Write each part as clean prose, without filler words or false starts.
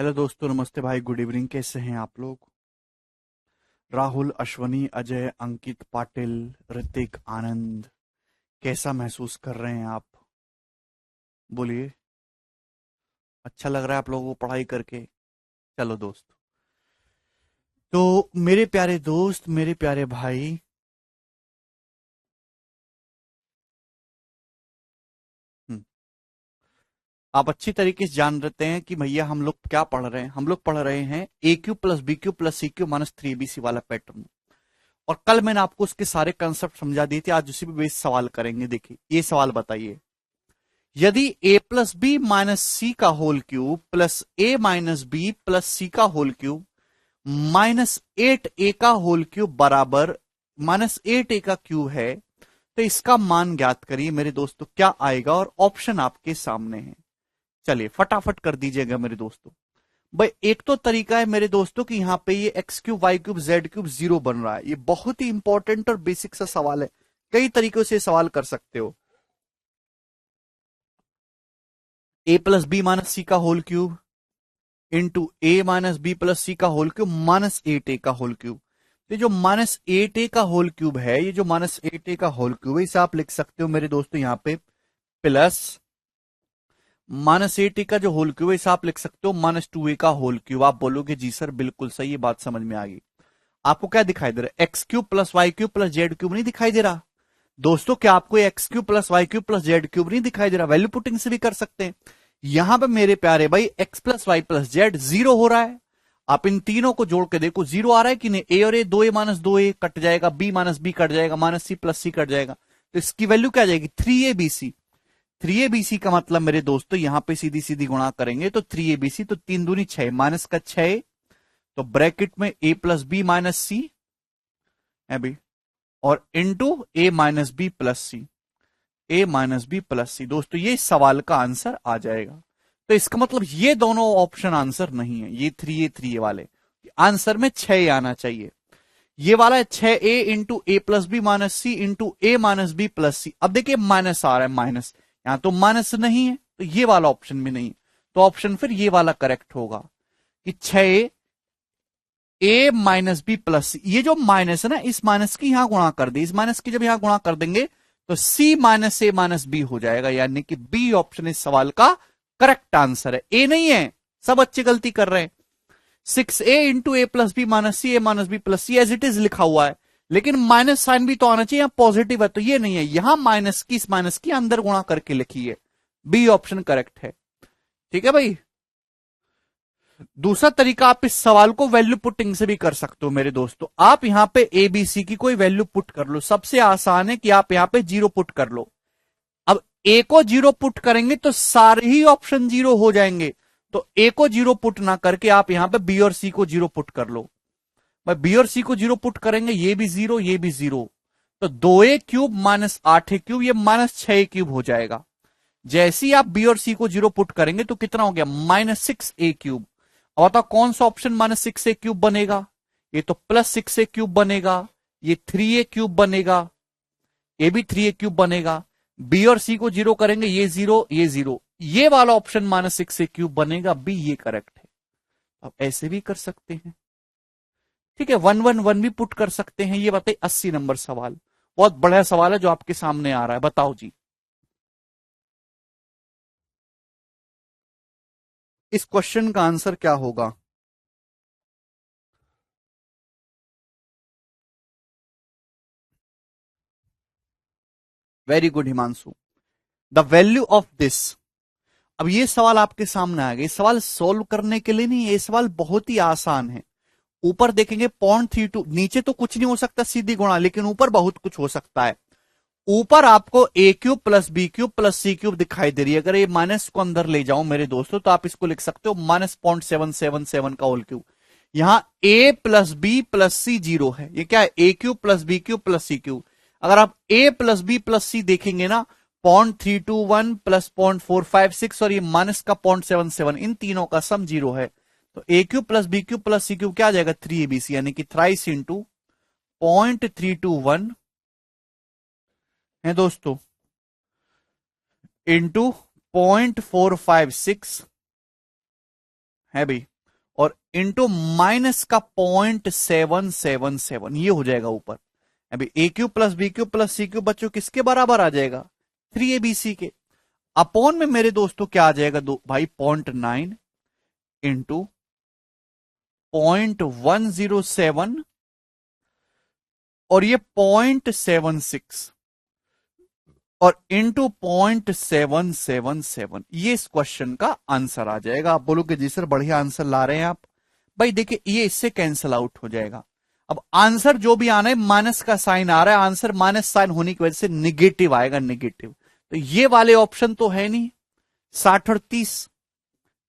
Hello दोस्तों, नमस्ते भाई, गुड इवनिंग। कैसे हैं आप लोग? राहुल, अश्वनी, अजय, अंकित, पाटिल, ऋतिक, आनंद, कैसा महसूस कर रहे हैं आप? बोलिए। अच्छा लग रहा है आप लोगों को पढ़ाई करके? चलो दोस्त। तो मेरे प्यारे दोस्त, मेरे प्यारे भाई, हम्म, आप अच्छी तरीके से जान रहते हैं कि भैया हम लोग क्या पढ़ रहे हैं। हम लोग पढ़ रहे हैं a Q plus B Q plus C cube minus three b c वाला पैटर्न। और कल मैंने आपको उसके सारे कंसेप्ट समझा दिए थे। आज उसी पे बेस सवाल करेंगे। देखिए, ये सवाल बताइए, यदि a प्लस बी माइनस सी का होल क्यूब प्लस ए माइनस बी प्लस सी का होल क्यूब माइनस एट ए का होल क्यूब बराबर माइनस एट ए का क्यूब है, तो इसका मान ज्ञात करिए मेरे दोस्तों। क्या आएगा? और ऑप्शन आपके सामने है। चलिए फटाफट कर दीजिएगा मेरे दोस्तों। भाई, एक तो तरीका है मेरे दोस्तों कि यहां पे ये x cube y cube z cube zero बन रहा है। ये बहुत ही इंपॉर्टेंट और बेसिक सा सवाल है। कई तरीकों से सवाल कर सकते हो। ए प्लस बी माइनस सी का होल क्यूब इंटू ए माइनस बी प्लस सी का होल क्यूब माइनस एट ए का होल क्यूब। ये जो माइनस एट ए का होल क्यूब है, ये जो माइनस एट ए का होल क्यूब है, इसे आप लिख सकते हो मेरे दोस्तों यहां पे प्लस माइनस एट ए का जो होल क्यूब है, इसे आप लिख सकते हो माइनस टू ए का होल क्यूब। आप बोलोगे जी सर बिल्कुल सही, ये बात समझ में आ गई। आपको क्या दिखाई दे रहा है? X cube plus Y cube plus Z cube नहीं दिखाई दे रहा? दोस्तों, क्या आपको x cube plus Y cube plus Z cube नहीं दिखाई दे रहा? वैल्यू पुटिंग से भी कर सकते हैं। यहां पे मेरे प्यारे भाई x plus Y plus z zero हो रहा है। आप इन तीनों को जोड़ के देखो, जीरो आ रहा है कि नहीं? ए और ए, दो ए माइनस दो ए कट जाएगा, बी माइनस बी कट जाएगा, minus c plus c cut जाएगा। तो इसकी वैल्यू क्या आ जाएगी? Three a B c. Three a B c का मतलब मेरे दोस्तों यहां पे सीधी सीधी गुणा करेंगे तो थ्री ए बी सी, तो तीन दूनी छह, माइनस का छह, तो ब्रैकेट में ए प्लस बी माइनस सी है भाई, और इंटू ए माइनस बी प्लस सी, ए माइनस बी प्लस सी। दोस्तों, ये इस सवाल का आंसर आ जाएगा। तो इसका मतलब ये दोनों ऑप्शन आंसर नहीं है। ये थ्री ए वाले आंसर में छह आना चाहिए। ये वाला है छह ए इंटू ए प्लस बी माइनस सी इंटू ए माइनस बी प्लस सी। अब देखिए माइनस आ रहा है, माइनस यहां तो माइनस नहीं है, तो ये वाला ऑप्शन भी नहीं। तो ऑप्शन फिर ये वाला करेक्ट होगा कि छह ए माइनस बी प्लस। ये जो माइनस है ना, इस माइनस की यहां गुणा कर दी, इस माइनस की जब यहां गुणा कर देंगे तो सी माइनस ए माइनस बी हो जाएगा। यानी कि बी ऑप्शन इस सवाल का करेक्ट आंसर है। ए नहीं है, सब बच्चे गलती कर रहे हैं। Six a into A plus B minus C, A minus b plus c as it is लिखा हुआ है, लेकिन माइनस साइन भी तो आना चाहिए। यहां पॉजिटिव है तो ये नहीं है, यहां माइनस की इस माइनस की अंदर गुणा करके लिखी है। बी ऑप्शन करेक्ट है। ठीक है भाई। दूसरा तरीका, आप इस सवाल को वैल्यू पुटिंग से भी कर सकते हो मेरे दोस्तों। आप यहां पे ए बी सी की कोई वैल्यू पुट कर लो। सबसे आसान है कि आप यहां पे जीरो पुट कर लो। अब ए को जीरो पुट करेंगे तो सारे ही ऑप्शन जीरो हो जाएंगे। तो ए को जीरो पुट ना करके आप यहां पे बी और सी को जीरो पुट कर लो। भाई, बी और सी को जीरो पुट करेंगे, ये भी जीरो, ये भी जीरो। तो दो ए क्यूब माइनस आठ ए क्यूब, ये माइनस छह ए क्यूब हो जाएगा। जैसे ही आप बी और सी को जीरो पुट करेंगे तो कितना हो गया? माइनस सिक्स ए क्यूब। अब बताओ कौन सा ऑप्शन माइनस सिक्स ए क्यूब बनेगा? ये तो प्लस सिक्स ए क्यूब बनेगा, ये थ्री ए क्यूब बनेगा, ये भी थ्री ए क्यूब बनेगा। बी और सी को जीरो करेंगे, ये जीरो, ये जीरो, ये वाला ऑप्शन माइनस सिक्स ए क्यूब बनेगा। बी ये करेक्ट है। अब ऐसे भी कर सकते हैं। ठीक है, वन वन वन भी पुट कर सकते हैं। ये बताइए 80 नंबर सवाल, बहुत बड़ा सवाल है जो आपके सामने आ रहा है। बताओ जी, इस क्वेश्चन का आंसर क्या होगा? Very good Himanshu. The value of this. अब ये सवाल आपके सामने आ गया। सवाल सोल्व करने के लिए नहीं है, ये सवाल बहुत ही आसान है। ऊपर देखेंगे पॉइंट थ्री टू, नीचे तो कुछ नहीं हो सकता सीधी गुणा, लेकिन ऊपर बहुत कुछ हो सकता है। ऊपर आपको a cube plus B cube plus C cube दिखाई दे रही है। अगर ये माइनस को अंदर ले जाऊं मेरे दोस्तों, तो आप इसको लिख सकते हो minus point seven seven seven का होल क्यूब। यहां a plus B plus c zero है। ये क्या है? ए cube plus B cube plus सी क्यूब। अगर आप a plus B plus c देखेंगे ना, point three two one plus point four five six और ये माइनस का पॉइंट सेवन सेवन, इन तीनों का सम जीरो है। तो ए cube plus B cube plus सी क्यूब क्या आ जाएगा? थ्री एबीसी, यानी कि thrice into point three two one है दोस्तों, into point four five six है भाई, इंटू माइनस का 0.777, ये हो जाएगा ऊपर। अभी ए cube plus B cube plus सी क्यूब बच्चों किसके बराबर आ जाएगा, 3abc के। अपॉन में मेरे दोस्तों क्या आ जाएगा दो भाई, 0.9 इंटू 0.107 और ये 0.76 और इंटू 0.777, ये इस क्वेश्चन का आंसर आ जाएगा। आप बोलोगे जी सर बढ़िया आंसर ला रहे हैं आप। भाई देखिए ये इससे कैंसिल आउट हो जाएगा। अब आंसर जो भी आना है माइनस का साइन आ रहा है, आंसर माइनस साइन होने की वजह से निगेटिव आएगा, निगेटिव। तो ये वाले ऑप्शन तो है नहीं, 60 और 30,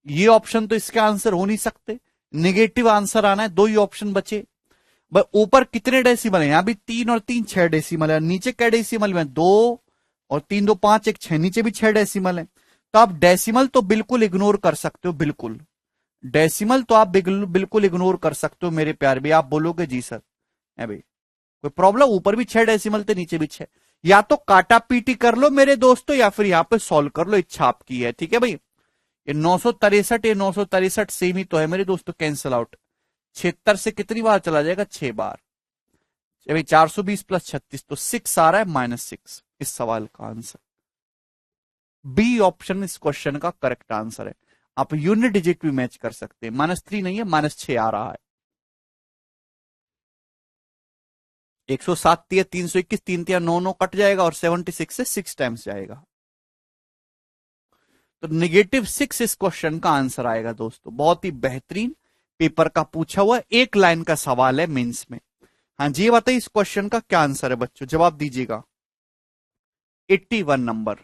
ये ऑप्शन तो इसके आंसर हो नहीं सकते, निगेटिव आंसर आना है। दो ही ऑप्शन बचे। भाई ऊपर कितने डेसिमल है, यहां भी 3 और 3 6 डेसिमल है, नीचे क्या डेसिमल में 2 और 3 2 5 1 6, नीचे भी 6 डेसिमल है। तो आप डेसिमल तो बिल्कुल इग्नोर कर सकते हो, बिल्कुल डेसिमल तो आप बिल्कुल इग्नोर कर सकते हो मेरे प्यार भी। आप बोलोगे जी सर है भाई कोई प्रॉब्लम, ऊपर भी 6 डेसिमल थे नीचे भी 6, या तो काटा पीटी कर लो मेरे दोस्तों या फिर यहां पे सॉल्व कर लो, इच्छा आपकी है, ठीक है भाई। ये 963, ये 963 सेम ही तो है मेरे दोस्तों, कैंसिल आउट। 76 से कितनी बार चला जाएगा, 6 बार। भाई 420 प्लस 36 तो 6 आ रहा है, -6 इस सवाल का आंसर। बी ऑप्शन इस क्वेश्चन का करेक्ट आंसर है। आप यूनिट डिजिट भी मैच कर सकते हैं, -3 नहीं है, -6 आ रहा है। 107 या 321, 3 या 9 9 कट जाएगा और 76 से 6 टाइम्स जाएगा, तो -6 इस क्वेश्चन का आंसर आएगा दोस्तों। बहुत ही बेहतरीन पेपर का पूछा हुआ एक लाइन का सवाल है मेंस में। हाँ जी, ये बताइए इस क्वेश्चन का क्या आंसर है बच्चों, जवाब दीजिएगा। 81 नंबर।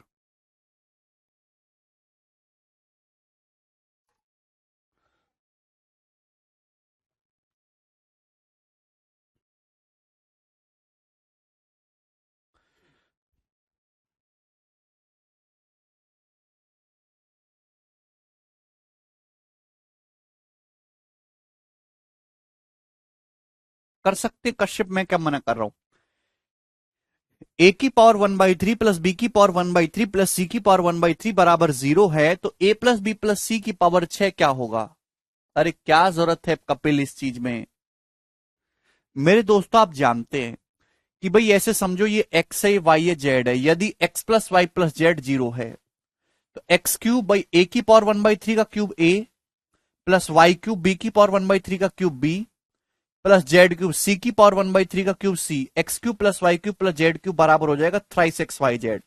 कर सकते कश्यप, मैं क्या मना कर रहा हूं। ए की पावर 1/3 प्लस बी की पावर 1/3 प्लस सी की पावर 1/3 बराबर 0 है, तो ए प्लस बी प्लस सी की पावर 6 क्या होगा। अरे क्या जरूरत है कपिल इस चीज में। मेरे दोस्तों आप जानते हैं कि भाई ऐसे समझो ये एक्स है, वाई है, जेड है। यदि x plus Y plus Z 0 है तो एक्स क्यूब बाई ए की पावर 1/3 का cube A plus Y cube B की पावर 1/3 का cube B plus Z cube C की पावर 1/3 का cube C, X cube plus Y cube plus Z cube बराबर हो जाएगा thrice X Y Z.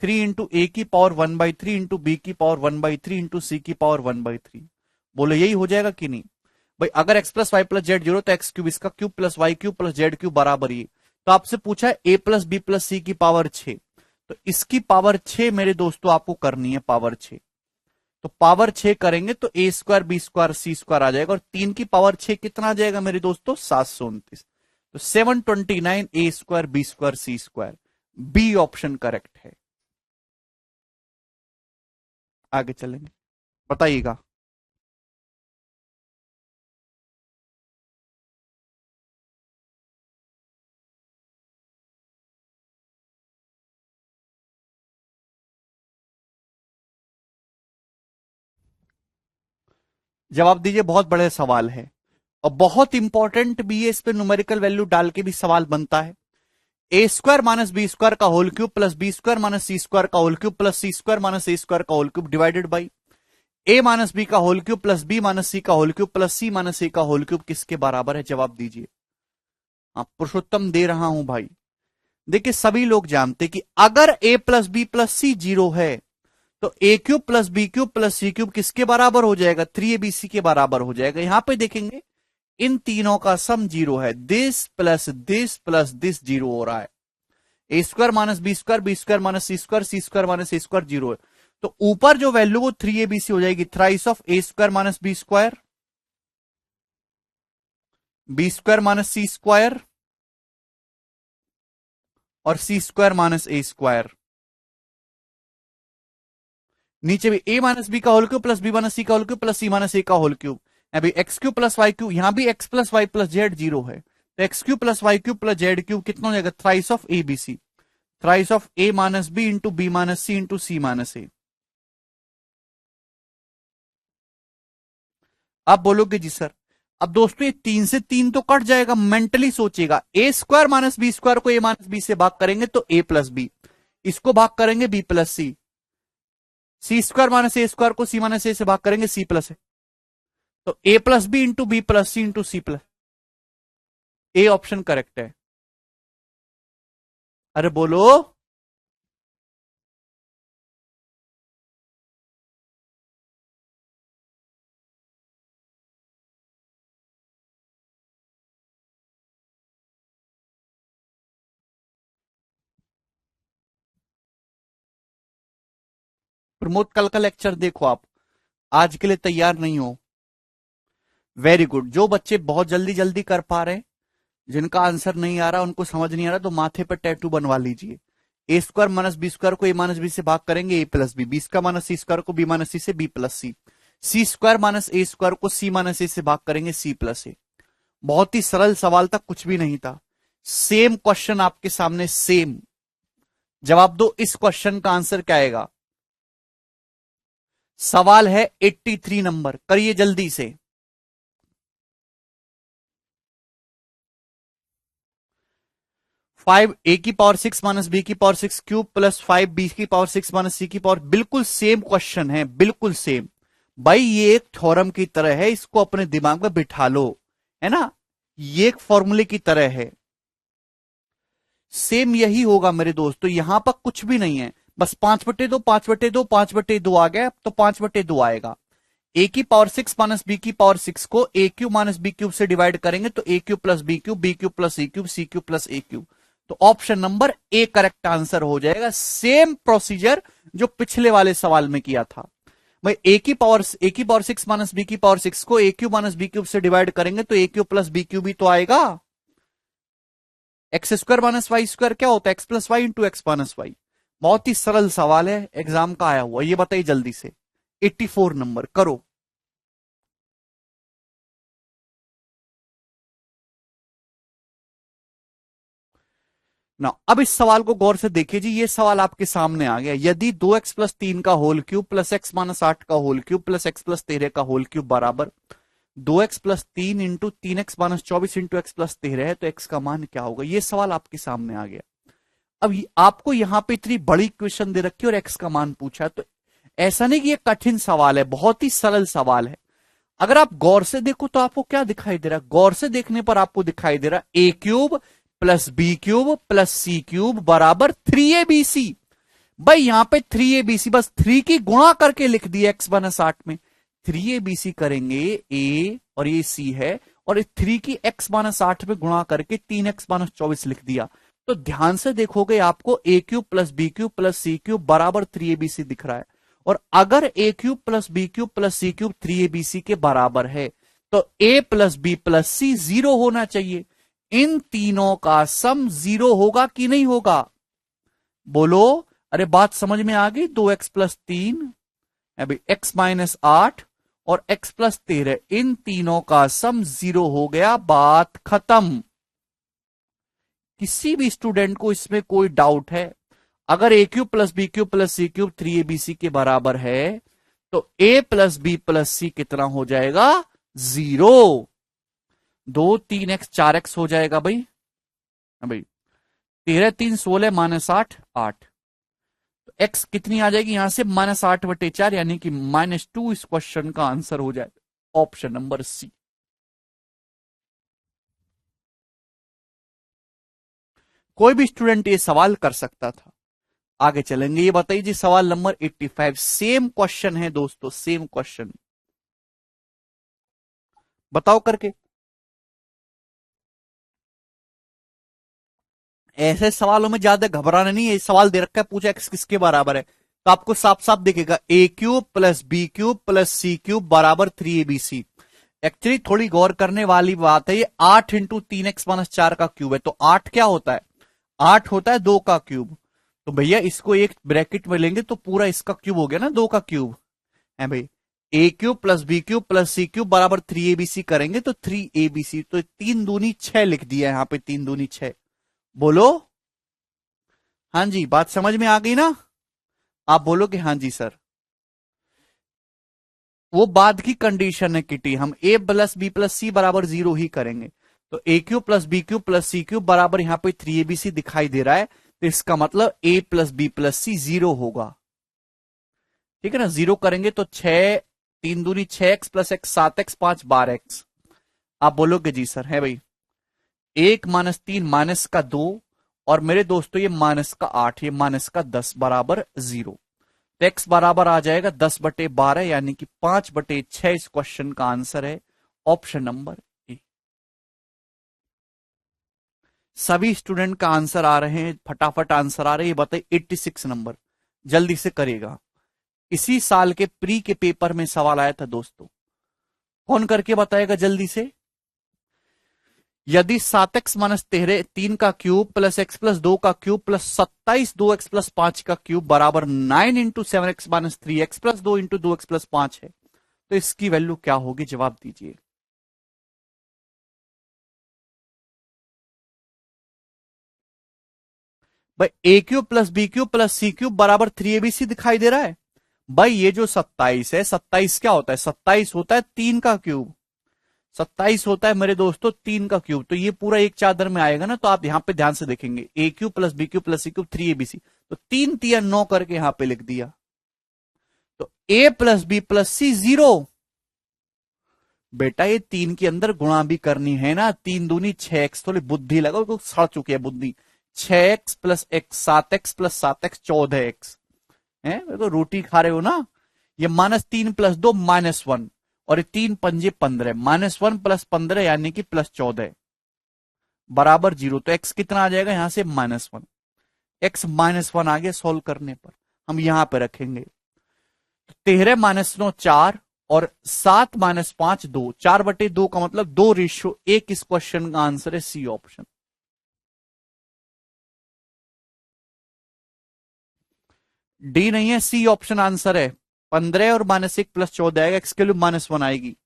3 into A की power 1/3 into B की power 1/3 into C की पावर 1/3। बोलो यही हो जाएगा कि नहीं। भाई अगर x plus Y plus Z 0 तो एक्स क्यूब इसका cube plus Y cube plus Z cube बराबर ही। तो आपसे पूछा है ए प्लस बी प्लस सी की पावर 6, तो इसकी पावर 6 मेरे दोस्तों आपको करनी है पावर 6। तो पावर 6 करेंगे तो A square B square C square आ जाएगा, और 3 की पावर 6 कितना आ जाएगा मेरे दोस्तों, 729। तो 729 ए स्क्वायर बी स्क्वायर सी स्क्वायर, बी ऑप्शन करेक्ट है। आगे चलेंगे, बताइएगा। जवाब दीजिए, बहुत बड़े सवाल है और बहुत इंपॉर्टेंट भी है, इस पे न्यूमेरिकल वैल्यू डाल के भी सवाल बनता है। ए स्क्वायर माइनस बी स्क्वायर का whole cube plus B square minus C square का होल क्यूब प्लस सी स्क्वायर माइनस ए स्क्वायर का whole cube divided by A minus B का whole cube plus B minus सी का whole cube plus C minus A का whole cube किसके बराबर है, जवाब दीजिए। आप पुरुषोत्तम दे रहा हूं भाई। देखिए सभी लोग जानते कि अगर ए प्लस बी प्लस सी 0 है तो ए cube plus B cube plus सी क्यूब किसके बराबर हो जाएगा, 3abc के बराबर हो जाएगा। यहां पे देखेंगे इन तीनों का सम 0 है, दिस प्लस दिस 0 हो रहा है। ए square minus B square minus C square minus ए स्क्वायर 0 है। तो ऊपर जो वैल्यू वो 3abc हो जाएगी, thrice of A square minus B square minus C square और सी स्क्वायर माइनस ए स्क्वायर। नीचे भी ए माइनस बी का whole cube plus B minus सी का whole cube plus C minus A का होल क्यूब। अभी x cube plus Y cube, यहां भी X plus Y plus Z 0 है, तो x cube plus Y cube plus Z cube कितना हो जाएगा, thrice of A B C, thrice of A minus B into B minus C into C minus A. आप बोलोगे जी sir. अब दोस्तों ये 3 से 3 तो कट जाएगा, मेंटली सोचेगा। ए स्क्वायर माइनस बी स्क्वायर को ए माइनस बी से भाग करेंगे तो ए प्लस बी, इसको भाग करेंगे B plus C. C square minus ए स्क्वायर को सी माइनस ए से भाग करेंगे सी प्लस ए। तो A plus B into B plus C into C plus, A option correct है। अरे बोलो। प्रमोद कल का लेक्चर देखो आप, आज के लिए तैयार नहीं हो। Very good. जो बच्चे बहुत जल्दी जल्दी कर पा रहे हैं, जिनका आंसर नहीं आ रहा, उनको समझ नहीं आ रहा, तो माथे पर टैटू बनवा लीजिए। A square minus B square को ए माइनस बी से भाग करेंगे A plus B, B square minus C square को बी माइनस सी से B plus C, C square minus ए स्क्वायर को सी माइनस ए से भाग करेंगे सी प्लस ए। बहुत ही सरल सवाल था, कुछ भी नहीं था। सेम क्वेश्चन आपके सामने, सेम जवाब दो। इस क्वेश्चन का आंसर क्या आएगा? सवाल है 83 नंबर, करिए जल्दी से। 5 a की पावर 6 माइनस बी की पावर 6 क्यूब प्लस 5 b की पावर 6 माइनस सी की पावर, बिल्कुल सेम क्वेश्चन है, बिल्कुल सेम। भाई ये एक थ्योरम की तरह है, इसको अपने दिमाग में बिठा लो, है ना। ये एक फॉर्मूले की तरह है, सेम यही होगा मेरे दोस्तों। यहां पर कुछ भी नहीं है, बस 5/2 5/2 5/2 आ गया, तो 5/2 आएगा। ए की पावर 6 माइनस बी की पावर 6 को ए क्यूब माइनस बी क्यूब से डिवाइड करेंगे तो ए cube plus B cube, B cube plus C cube, C cube plus A cube. तो option number A correct answer हो जाएगा। सेम प्रोसीजर जो पिछले वाले सवाल में किया था। भाई ए की पावर 6 माइनस बी की पावर 6 को ए क्यूब माइनस बी क्यूब से डिवाइड करेंगे तो ए क्यूब प्लस बी क्यूब ही तो आएगा। X square minus y square क्या होता है? X plus y into x minus y. बहुत ही सरल सवाल है, एग्जाम का आया हुआ, ये बताइए जल्दी से। 84 नंबर करो। ना अब इस सवाल को गौर से देखिए जी। ये सवाल आपके सामने आ गया। यदि 2x+3 का whole cube plus x minus 8 का होल क्यूब प्लस x+13 का होल क्यूब बराबर 2x+3 into 3x minus 24 into x+13 है, तो x का मान क्या होगा? ये सवाल आपके सामने आ गया। अब आपको यहां पे इतनी बड़ी क्वेश्चन दे रखी है और x का मान पूछा, तो ऐसा नहीं कि ये कठिन सवाल है, बहुत ही सरल सवाल है। अगर आप गौर से देखो तो आपको क्या दिखाई दे रहा है? गौर से देखने पर आपको दिखाई दे रहा है ए cube plus B cube plus सी क्यूब बराबर 3abc। भाई यहां पे 3abc, बस 3 की गुणा करके लिख दिया x माइनस 8 में। 3abc करेंगे a और ये c है, और 3 की x माइनस 8 में गुणा करके 3x माइनस 24 लिख दिया। तो ध्यान से देखोगे आपको a cube plus B cube plus C cube बराबर 3abc दिख रहा है। और अगर a cube plus B cube plus C cube 3abc के बराबर है, तो a प्लस बी प्लस सी 0 होना चाहिए। इन तीनों का सम 0 होगा कि नहीं होगा? बोलो। अरे बात समझ में आ गई? 2x+3 अभी x माइनस 8 और x+13, इन तीनों का सम 0 हो गया, बात खत्म। किसी भी स्टूडेंट को इसमें कोई डाउट है? अगर A cube plus B cube plus C cube 3abc के बराबर है, तो a plus B plus C कितना हो जाएगा? 0। 2 3x 4x हो जाएगा भाई। भाई 13 3 16 माइनस 8 8, तो x कितनी आ जाएगी यहां से? -8/4, यानी कि -2। इस क्वेश्चन का आंसर हो जाएगा ऑप्शन नंबर सी। कोई भी स्टूडेंट ये सवाल कर सकता था। आगे चलेंगे। ये बताइए जी, सवाल नंबर 85, सेम क्वेश्चन है दोस्तों, सेम क्वेश्चन। बताओ करके। ऐसे सवालों में ज्यादा घबराना नहीं है। सवाल दे रखा है, पूछा x किसके बराबर है, तो आपको साफ साफ दिखेगा a cube plus B cube plus C cube बराबर 3abc। एक्चुअली थोड़ी गौर करने वाली बात है, ये 8 इंटू 3x माइनस 4 का क्यूब है, तो 8 क्या होता है? 8 होता है 2 का क्यूब। तो भैया इसको एक ब्रैकेट में लेंगे तो पूरा इसका क्यूब हो गया ना, 2 का क्यूब है भाई। ए cube plus B cube plus सी क्यूब बराबर 3abc करेंगे तो 3abc, तो 3 दूनी 6 लिख दिया यहां पे, 3 दूनी 6। बोलो। हाँ जी, बात समझ में आ गई ना? आप बोलो कि हाँ जी सर। वो बाद की कंडीशन है किटी, हम ए प्लस बी प्लस सी बराबर 0 ही करेंगे। तो ए Q plus B Q plus सी क्यू बराबर यहां पे 3abc दिखाई दे रहा है, तो इसका मतलब ए प्लस बी प्लस सी 0 होगा। ठीक है ना, 0 करेंगे तो 6, 3 दूनी 6x plus x 7x 5 12x। आप बोलोगे जी सर है भाई, 1 - 3 माइनस का 2, और मेरे दोस्तों ये माइनस का 8, ये माइनस का 10 बराबर 0। तो x बराबर आ जाएगा 10/12, यानी कि 5/6 इस क्वेश्चन का आंसर है ऑप्शन नंबर ए। सभी स्टूडेंट का आंसर आ रहे हैं, फटाफट आंसर आ रहे हैं, ये बताइए 86 नंबर, जल्दी से करेगा। इसी साल के प्री के पेपर में सवाल आया था दोस्तों, कौन करके बताएगा जल्दी से। यदि 7x - 3 का क्यूब प्लस x प्लस 2 का क्यूब प्लस 27 2x प्लस 5 का क्यूब बराबर 9 into 7x - 3x plus 2 into 2x plus 5 है, तो इसकी वैल्यू क्या होगी, जवाब दीजिए। भाई ए cube plus B cube plus सी क्यूब बराबर 3abc दिखाई दे रहा है। भाई ये जो 27 है, 27 क्या होता है, 27 होता है 3 का क्यूब, 27 होता है मेरे दोस्तों 3 का क्यूब, तो ये पूरा एक चादर में आएगा ना। तो आप यहां पे ध्यान से देखेंगे, A cube plus B cube plus C cube 3abc, तो 3 3 9 करके यहां पे लिख दिया। तो ए प्लस बी प्लस सी 0। बेटा ये 3 के अंदर गुणा भी करनी है ना, 3 दूनी 6x, थोड़ी बुद्धि लगाओ, तो सड़ चुकी है बुद्धि। 6x plus x 7x plus 7x 14x है, तो रोटी खा रहे हो ना। ये -3 प्लस 2 -1, और ये 3 × 5 = 15, -1 प्लस 15 यानी कि प्लस 14 बराबर 0। तो x कितना आ जाएगा यहां से -1, x -1 आ गया सॉल्व करने पर, हम यहां पे रखेंगे। तो 13 - 9 4, और 7 - 5 2, 4/2 का मतलब 2:1 इस क्वेश्चन का आंसर है सी ऑप्शन। डी नहीं है, सी ऑप्शन आंसर है। 15 और -1 प्लस 14 आएगा, एक्स के लिए -1 आएगी।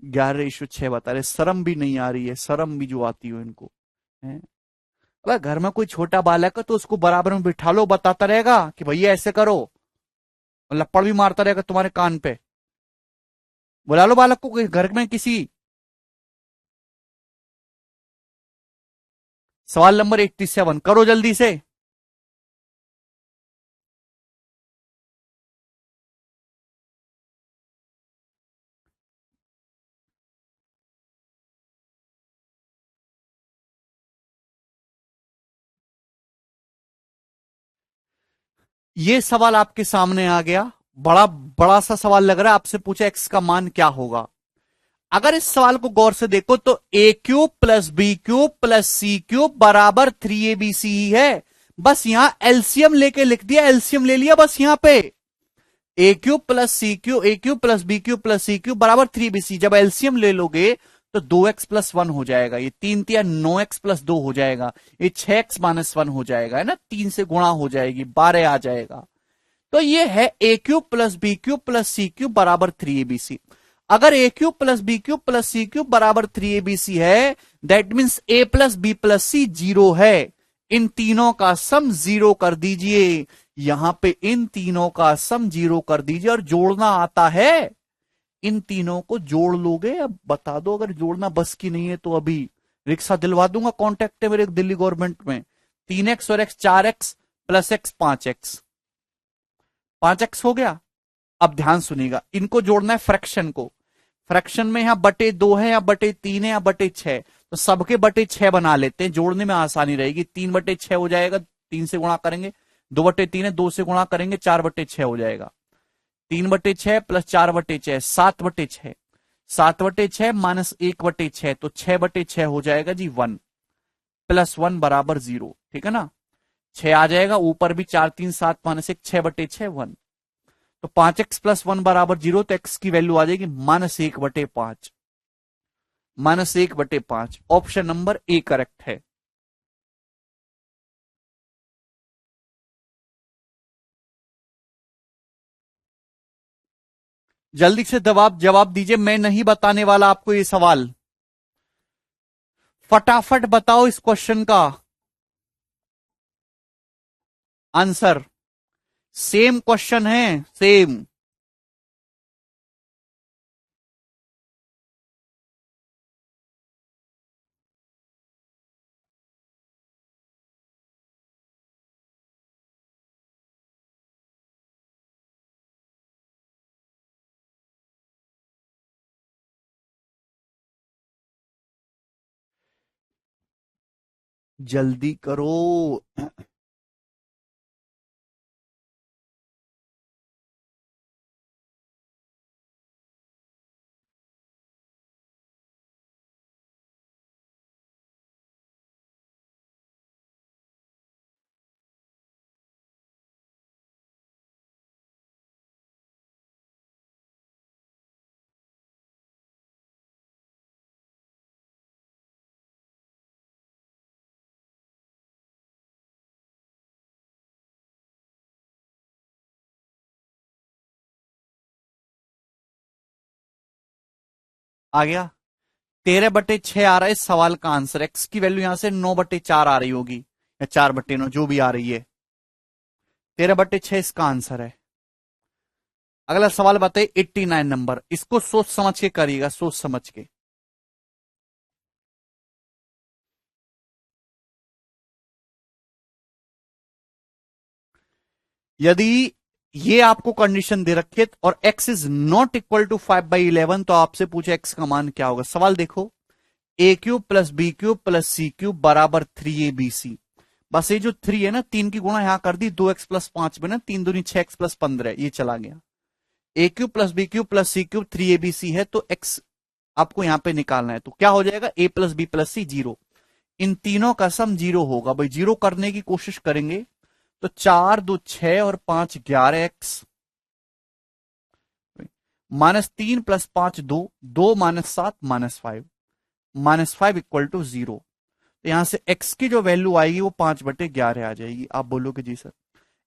ग्यारह इशू 6 बता रहे, शर्म भी नहीं आ रही है, शर्म भी जो आती हो इनको है। अगर घर में कोई छोटा बालक है तो उसको बराबर में बिठा लो, बताता रहेगा कि भैया ऐसे करो, और लपड़ भी मारता रहेगा तुम्हारे कान पे। बुला लो बालक को घर में किसी। सवाल नंबर 87 करो जल्दी से। ये सवाल आपके सामने आ गया, बड़ा बड़ा सा सवाल लग रहा है, आपसे पूछा एक्स का मान क्या होगा। अगर इस सवाल को गौर से देखो तो ए cube plus B cube plus सी क्यूब बराबर 3abc ही है। बस यहां एलसीएम लेके लिख दिया, एलसीएम ले लिया बस यहां पे। A cube plus C cube, A cube plus B cube plus C cube बराबर 3abc। जब एलसीएम ले लोगे तो 2x प्लस 1 हो जाएगा, ये 3 × 9x प्लस 2 हो जाएगा, ये 6x - 1 हो जाएगा, है ना, 3 से गुणा हो जाएगी, 12 आ जाएगा। तो ये है ए cube plus B cube plus सी क्यूब बराबर 3abc। अगर A cube plus B cube plus C cube बराबर 3abc है, that means A plus B plus सी 0 है। इन तीनों का सम 0 कर दीजिए, यहां पे इन तीनों का सम 0 कर दीजिए, और जोड़ना आता है, इन तीनों को जोड़ लोगे। अब बता दो, अगर जोड़ना बस की नहीं है तो अभी रिक्शा दिलवा दूंगा, कॉन्टेक्ट है मेरे दिल्ली गवर्नमेंट में। 3x और x 4x plus x 5x, 5x हो गया। अब ध्यान सुनिएगा, इनको जोड़ना है फ्रैक्शन को। फ्रैक्शन में यहां /2 है या /3 है या /6, तो सबके /6 बना लेते हैं, जोड़ने में आसानी रहेगी। 3/6 हो जाएगा, 3 से गुणा करेंगे, 2/3 है, 2 से गुणा करेंगे, 4/6 हो जाएगा। 3/6 प्लस 4/6 7/6, 7/6 माइनस 1/6, तो 6/6 हो जाएगा जी 1, प्लस 1 बराबर 0। ठीक है ना, 6 आ जाएगा, ऊपर भी 4 3 7 माइनस 1, 6/6 1। तो 5x प्लस 1 बराबर 0, तो x की वैल्यू आ जाएगी -1/5, -1/5। ऑप्शन नंबर ए करेक्ट है। जल्दी से जवाब जवाब दीजिए, मैं नहीं बताने वाला आपको ये सवाल। फटाफट बताओ इस क्वेश्चन का आंसर। सेम क्वेश्चन है, सेम। जल्दी करो। आ गया। 13/6 आ रहा है इस सवाल का आंसर। एक्स की वैल्यू यहां से 9/4 आ रही होगी, या 4/9 जो भी आ रही है। 13/6 इसका आंसर है। अगला सवाल बताइए 89 नंबर। इसको सोच समझ के करिएगा, सोच समझ के। यदि ये आपको कंडीशन दे रखे और x is not equal to 5/11, तो आपसे पूछे x का मान क्या होगा। सवाल देखो, a³ plus b³ plus c³ बराबर 3abc। बस ये जो 3 है ना, 3 की गुणा यहां कर दी 2x प्लस 5 में ना, 3 दूनी 6x प्लस 15, ये चला गया। a³ plus b³ plus c³ 3abc है, तो x आपको यहां पे निकालना है। तो क्या हो जाएगा, a plus b plus c 0। इन तीनों का सम 0 होगा। भाई जीरो करने की कोशिश करेंगे तो 4 2 6 और 5 11x, -3 प्लस 5 2, 2 -7 -5, -5 इक्वल टू 0। तो यहां से x की जो वैल्यू आएगी वो 5/11 आ जाएगी। आप बोलोगे जी सर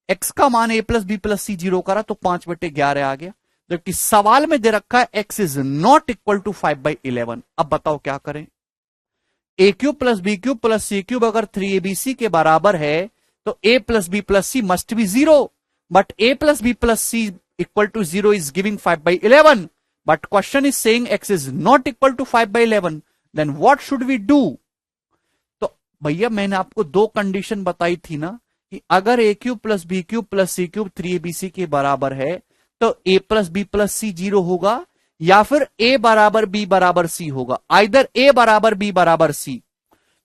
x का मान a प्लस बी प्लस सी 0 करा तो 5/11 आ गया, जबकि सवाल में दे रखा है x is not equal to 5/11। अब बताओ क्या करें। a³ plus b³ plus c³ अगर 3abc के बराबर है तो a plus B plus c must be 0, but a plus B plus c equal to 0 is giving 5/11, but question is saying x is not equal to 5/11, then what should we do. तो भैया मैंने आपको दो condition बताई थी ना, कि अगर a³ plus b³ plus c³ 3abc के बराबर है तो a प्लस बी प्लस सी 0 होगा, या फिर a बराबर b बराबर c होगा। आइदर a बराबर b बराबर c,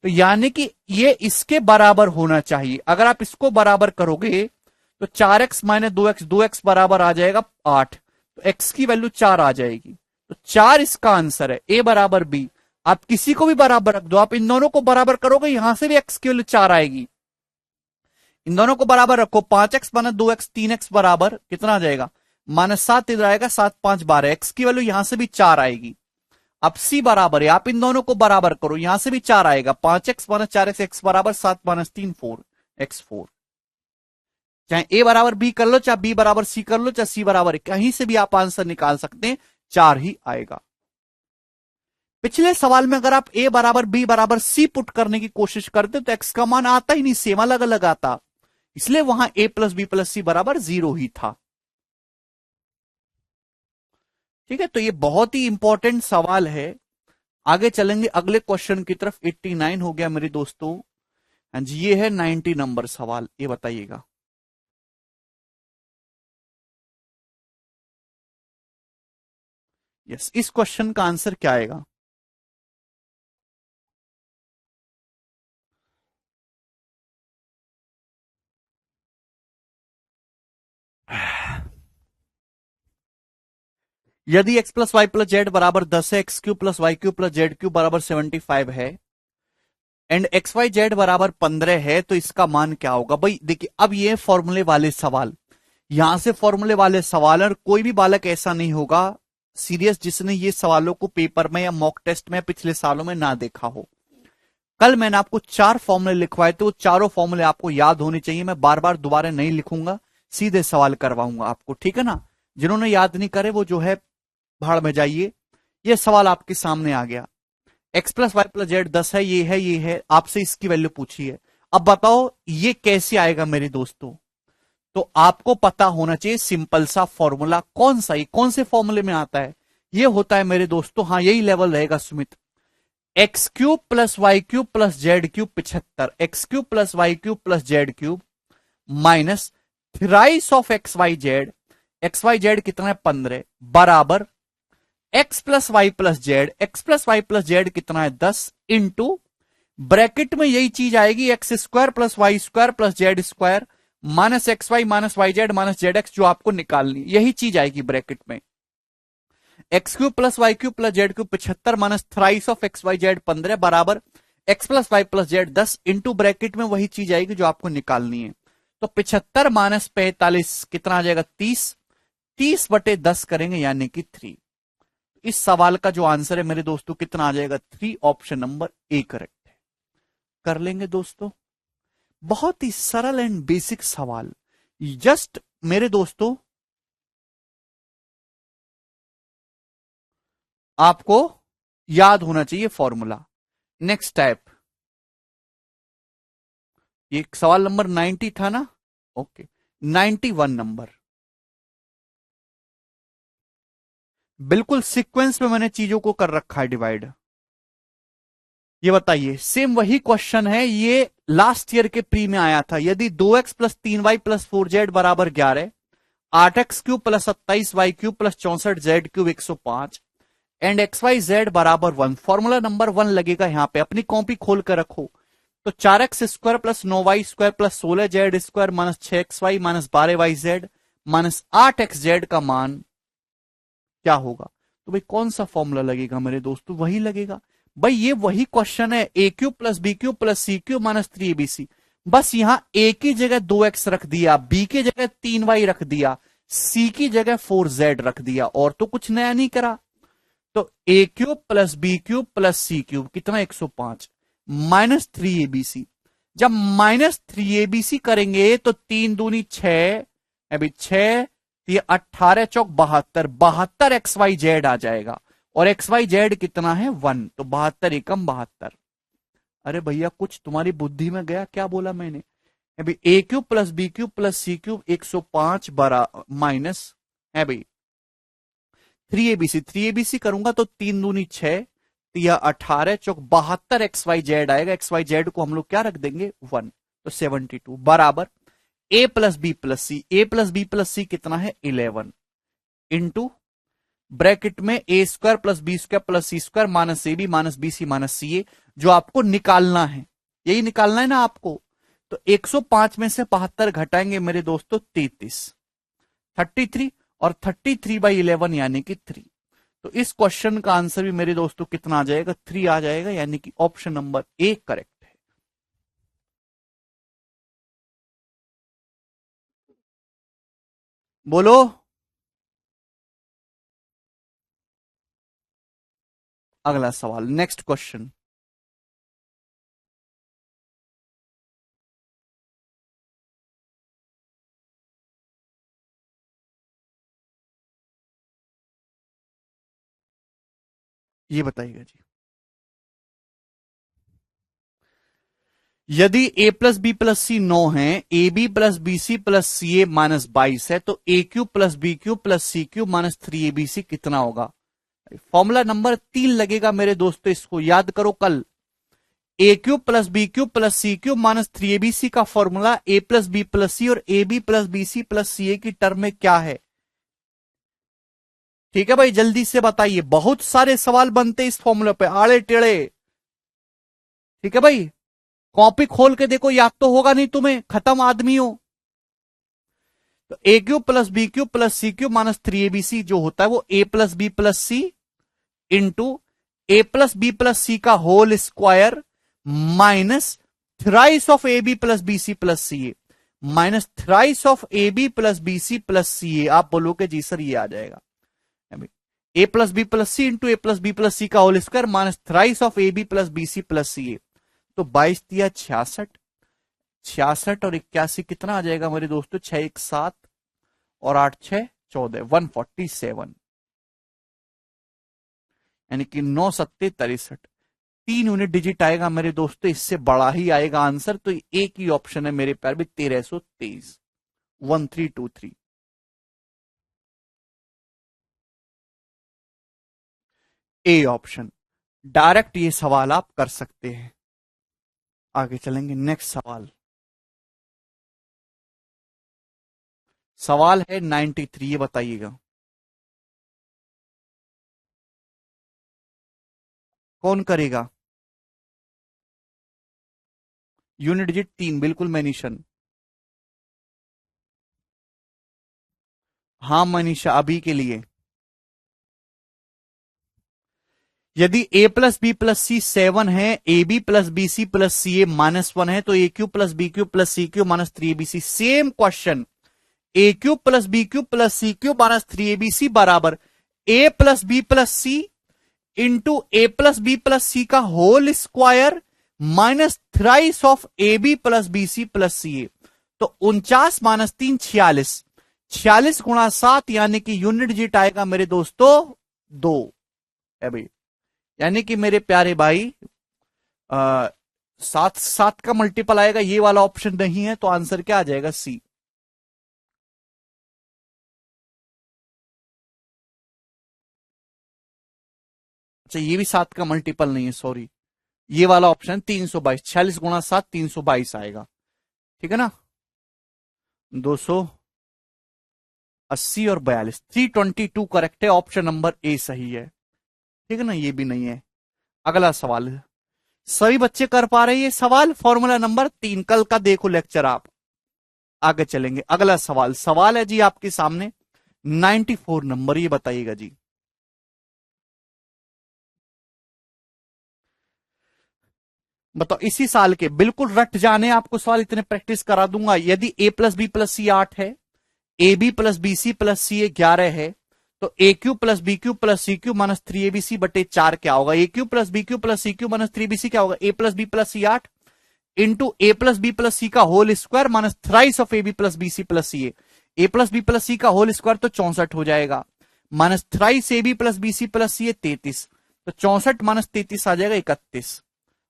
तो यानी कि ये इसके बराबर होना चाहिए। अगर आप इसको बराबर करोगे तो 4x माइनस 2x, 2x बराबर आ जाएगा 8, तो x की वैल्यू 4 आ जाएगी। तो 4 इसका आंसर है, a बराबर b। आप किसी को भी बराबर रख दो, आप इन दोनों को बराबर करोगे यहां से भी x की वैल्यू 4 आएगी। इन दोनों को बराबर रखो, 5x माइनस 2x 3x बराबर कितना आ जाएगा, -7 इधर आएगा, 7 5 12, x की वैल्यू यहां से भी 4 आएगी। अब c बराबर है, आप इन दोनों को बराबर करो, यहां से भी 4 आएगा, 5x माइनस 4x, x बराबर 7 माइनस 3 4, x4। चाहे a बराबर b कर लो, चाहे b बराबर c कर लो, चाहे c बराबर, कहीं से भी आप आंसर निकाल सकते हैं, 4 ही आएगा। पिछले सवाल में अगर आप a बराबर b बराबर c पुट करने की कोशिश करते तो x का मान आता ही नहीं, सेम अलग अलग आता, इसलिए वहां a प्लस बी प्लस सी बराबर 0 ही था। ठीक है, तो ये बहुत ही इंपॉर्टेंट सवाल है। आगे चलेंगे अगले क्वेश्चन की तरफ। 89 हो गया मेरे दोस्तों, जी ये है 90 नंबर सवाल। ये बताइएगा, यस, इस क्वेश्चन का आंसर क्या आएगा। यदि x plus Y plus z बराबर 10 है, x³ plus y³ plus z³ बराबर 75 है, एंड एक्स वाई जेड बराबर 15 है, तो इसका मान क्या होगा। भाई देखिए, अब ये फॉर्मूले वाले सवाल, यहां से फॉर्मूले वाले सवाल, और कोई भी बालक ऐसा नहीं होगा सीरियस जिसने ये सवालों को पेपर में या मॉक टेस्ट में पिछले सालों में ना देखा हो। कल मैंने आपको 4 फॉर्मूले लिखवाए थे, वो चारों फॉर्मूले आपको याद होने चाहिए। मैं बार बार दोबारा नहीं लिखूंगा, सीधे सवाल करवाऊंगा आपको, ठीक है ना। जिन्होंने याद नहीं करे वो जो है भाड़ में जाइए। ये सवाल आपके सामने आ गया, x plus Y plus z 10 है, ये है, ये है, आपसे इसकी वैल्यू पूछी है। अब बताओ ये कैसे आएगा मेरे दोस्तों? तो आपको पता होना चाहिए सिंपल सा फॉर्मूला। कौन सा? ये कौन से फॉर्मूले में आता है? ये होता है मेरे दोस्तों, हाँ यही लेवल रहेगा Sumit, x cube plus Y cube plus Z cube 75, x cube plus Y cube plus Z cube minus thrice of x Y z, x Y z कितना है 15, बराबर x plus Y plus z, x plus Y plus z कितना है 10, into bracket में यही चीज आएगी x square plus y square plus z square minus x y minus y z minus Z x, जो आपको निकालनी यही चीज आएगी ब्रैकेट में। X cube plus Y cube plus Z cube 75 minus thrice of x Y z 15 बराबर x plus Y plus z 10, into bracket में वही चीज आएगी जो आपको निकालनी है। तो 75 माइनस 45 कितना आ जाएगा 30, 30 बटे 10 करेंगे यानी कि 3। इस सवाल का जो आंसर है मेरे दोस्तों कितना आ जाएगा 3, ऑप्शन नंबर ए करेक्ट है। कर लेंगे दोस्तों, बहुत ही सरल एंड बेसिक सवाल। जस्ट मेरे दोस्तों आपको याद होना चाहिए फॉर्मूला। नेक्स्ट टाइप, ये सवाल नंबर 90 था ना, ओके 91 नंबर। बिल्कुल सीक्वेंस में मैंने चीजों को कर रखा है डिवाइड। ये बताइए, सेम वही क्वेश्चन है, ये लास्ट ईयर के प्री में आया था। यदि 2x plus 3y plus 4z बराबर 11, 8x cube plus 27y cube plus 64z cube 105 and x Y z बराबर 1, फॉर्मूला नंबर 1 लगेगा यहां पे, अपनी कॉपी खोल कर रखो। तो 4x square plus 9y square plus 16z square minus 6xy minus 12yz minus 8xz का मान क्या होगा? तो भाई कौन सा फॉर्मूला लगेगा मेरे दोस्तों? वही लगेगा भाई, ये वही क्वेश्चन है, ए cube plus B cube plus सी क्यूब माइनस 3abc। बस यहां ए की जगह 2x रख दिया, बी की जगह 3y रख दिया, सी की जगह 4z रख दिया, और तो कुछ नया नहीं करा। तो ए cube plus B cube plus सी क्यूब कितना 105 माइनस 3abc। जब माइनस 3abc करेंगे तो 3 दूनी 6, अभी 6, ये 18 चौक 72, 72 एक्स वाई जेड आ जाएगा, और एक्स वाई जेड कितना है 1, तो 72 एकम 72। अरे भैया कुछ तुम्हारी बुद्धि में गया, क्या बोला मैंने? अभी ए cube plus B cube plus सी क्यूब 105 बरा माइनस है भाई 3abc, 3abc करूंगा तो 3 दूनी 6, या 18 चौक 72 एक्स वाई जेड आएगा, एक्स वाई जेड को हम लोग क्या रख देंगे 1, तो 72 बराबर ए plus B plus C, A plus B plus C कितना है 11 इंटू ब्रैकेट में A square plus B square plus C square minus A B minus B C minus C A, जो आपको निकालना है, यही निकालना है ना आपको। तो 105 में से 72 घटाएंगे मेरे दोस्तों 33, 33 और 33/11 यानी कि 3। तो इस क्वेश्चन का आंसर भी मेरे दोस्तों कितना आ जाएगा 3 आ जाएगा, यानी कि ऑप्शन नंबर ए करेक्ट है। बोलो। अगला सवाल, नेक्स्ट क्वेश्चन। ये बताइएगा जी, यदि a plus B plus C 9 है, A B plus B C plus C A minus 22 है, तो ए cube plus B cube plus सी क्यूब माइनस 3abc कितना होगा? फॉर्मूला नंबर 3 लगेगा मेरे दोस्तों, इसको याद करो कल। A cube plus B cube plus C cube minus 3abc का फॉर्मूला ए प्लस बी प्लस सी और A B plus B C plus सी ए की टर्म में क्या है? ठीक है भाई, जल्दी से बताइए, बहुत सारे सवाल बनते इस फॉर्मूले पे आड़े टेढ़े। ठीक है भाई, कॉपी खोल के देखो, याद तो होगा नहीं तुम्हें, खत्म आदमी हो। तो ए cube plus B cube plus सी क्यूब माइनस 3abc जो होता है वो A plus B plus C into A plus B plus सी का whole square minus thrice of A B plus B C plus C A minus thrice of A B plus B C plus C A. आप बोलोगे जी sir ये आ जाएगा ए plus B plus सी into ए plus B plus सी का whole square minus thrice of A B plus B C plus C A. तो 22 दिया 66, 66 और 81 कितना आ जाएगा मेरे दोस्तों? 6 1 7 और 8 6 14, 147, यानी कि 9 7 63। 3 यूनिट डिजिट आएगा मेरे दोस्तों, इससे बड़ा ही आएगा आंसर। तो एक ही ऑप्शन है मेरे प्यार भी, 1323, 1323। A option. डायरेक्ट ये सवाल आप कर सकते हैं। आगे चलेंगे, नेक्स्ट सवाल। सवाल है 93, ये बताइएगा कौन करेगा। यूनिट डिजिट 3, बिल्कुल मैनिशन। हाँ मनीषा, अभी के लिए। यदि a plus B plus C 7 है, A B plus B C plus C A -1 है, तो ए Q plus B Q plus C cube -3abc। Same question, A Q plus B Q plus C cube -3abc बराबर ए plus B plus सी into ए plus B plus सी का whole square minus thrice of A B plus B C plus C A. तो 49 - 3 46, 46 गुणा 7 यानी कि unit digit आएगा मेरे दोस्तों 2 है भाई। यानी कि मेरे प्यारे भाई 7 7 का मल्टीपल आएगा, ये वाला ऑप्शन नहीं है, तो आंसर क्या आ जाएगा, सी। अच्छा ये भी 7 का मल्टीपल नहीं है, सॉरी, ये वाला ऑप्शन 322, 46 गुणा 7 322 आएगा, ठीक है ना। 280 और 42, 322 करेक्ट है, ऑप्शन नंबर ए सही है, ठीक है ना। ये भी नहीं है। अगला सवाल है, सभी बच्चे कर पा रहे हैं ये सवाल, फॉर्मूला नंबर 3, कल का देखो लेक्चर आप। आगे चलेंगे, अगला सवाल, सवाल है जी आपके सामने 94 नंबर, ये बताइएगा जी। बताओ इसी साल के, बिल्कुल रट जाने आपको सवाल, इतने प्रैक्टिस करा दूंगा। यदि a plus B plus C 8 है, A B plus B C plus C A 11 है, तो ए Q plus B Q plus सी क्यू -3abc बटे 4 क्या होगा। A Q plus B Q plus C cube -3abc क्या होगा, A plus B plus C 8 into A plus B plus सी का whole square minus thrice of A B plus B C plus C A plus B plus सी का whole square तो 64 हो जाएगा, minus thrice A B plus B C plus C 33, तो 64 - 33 आ जाएगा 31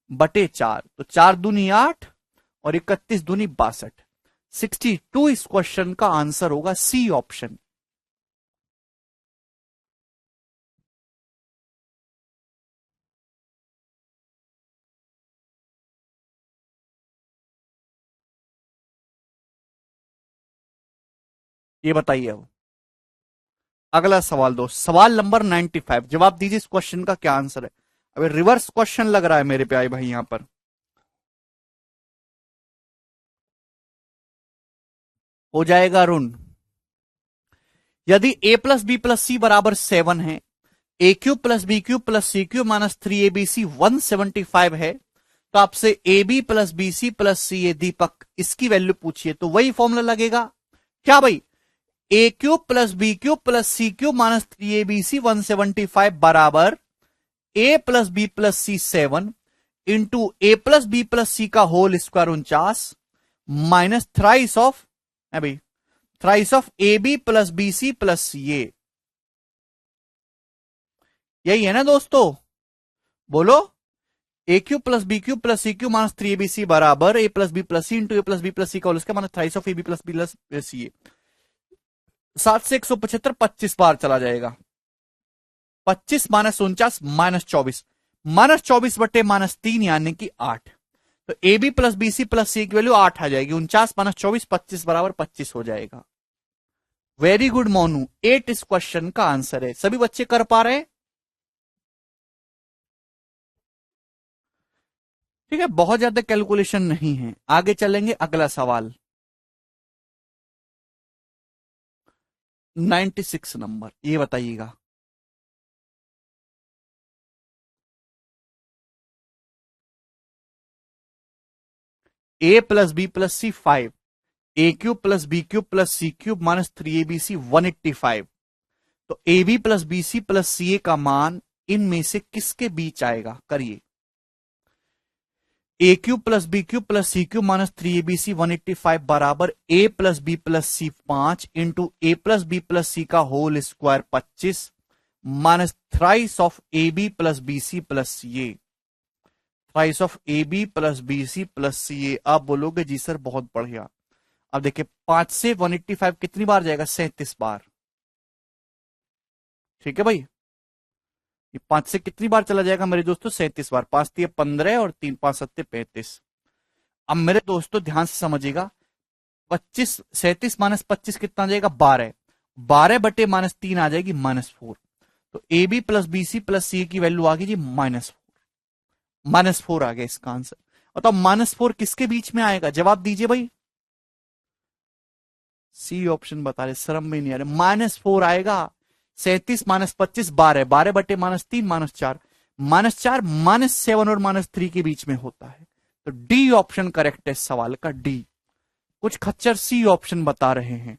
बटे 4, तो 4 दूनी 8 और 31 दूनी 62, 62 इस क्वेश्चन का आंसर होगा, सी ऑप्शन। ये बताइए अब। अगला सवाल दोस्त, सवाल नंबर 95, जवाब दीजिए इस क्वेश्चन का क्या आंसर है। अबे रिवर्स क्वेश्चन लग रहा है मेरे प्यारे भाई यहां पर। हो जाएगा अरुण। यदि a प्लस बी प्लस सी बराबर 7 है, ए Q plus B Q plus सी क्यू -3abc 175 है, तो आपसे A B plus B C plus C A Deepak इसकी वैल्यू पूछिए, तो वही फॉर्मूला लगेगा क्या भाई, A Q plus B Q plus C cube -3abc 175 बराबर ए plus B plus C 7 into ए प्लस बी प्लस सी का whole square 49 minus thrice of भाई thrice of A B plus B C plus C A. यही है ना दोस्तों, बोलो। A Q plus B Q plus C cube -3abc बराबर ए plus B plus सी into ए plus B plus सी का whole square minus thrice of A B plus B plus C A. 7 से 175 25 बार चला जाएगा, 25 -49 -24, -24 बटे -3 यानी कि 8, तो A B plus B C plus सी की वैल्यू 8 आ जाएगी, 49 -24 25 बराबर 25 हो जाएगा। वेरी गुड मोनू, 8 इस क्वेश्चन का आंसर है। सभी बच्चे कर पा रहे हैं, ठीक है, बहुत ज्यादा कैलकुलेशन नहीं है। आगे चलेंगे, अगला सवाल 96 नंबर, ये बताइएगा। A plus B plus C 5, A cube plus B cube plus C cube -3abc 185, तो A B plus B C plus C A का मान इनमें से किसके बीच आएगा, करिए। A cube plus B cube plus C cube -3abc 185 बराबर ए प्लस बी प्लस सी 5 इंटू ए प्लस बी प्लस सी का whole square 25 minus thrice of A B plus B C plus C A. Thrice of A B plus B C plus C A. आप बोलोगे जी sir बहुत बढ़िया। अब देखिए 5 से 185 कितनी बार जाएगा? 37 बार। ठीक है भाई, ये 5 से कितनी बार चला जाएगा मेरे दोस्तों? 37 बार। 5 3 15 और 3 5 7 35। अब मेरे दोस्तों ध्यान से समझिएगा, 25 37 माइनस 25 कितना आ जाएगा? 12। 12 बटे माइनस 3 आ जाएगी -4। तो A B plus B C plus सी की वैल्यू आ गई जी -4 आ गया इसका आंसर। और तो -4 किसके बीच में आएगा? जवाब दीजिए भाई। सी ऑप्शन बता रहे, शर्म में नहीं आ रहे। -4 आएगा। 37 माइनस 25 12, 12 बटे -3 -4, -4 -7 और -3 के बीच में होता है। तो डी ऑप्शन करेक्ट है इस सवाल का, डी। कुछ खच्चर सी ऑप्शन बता रहे हैं।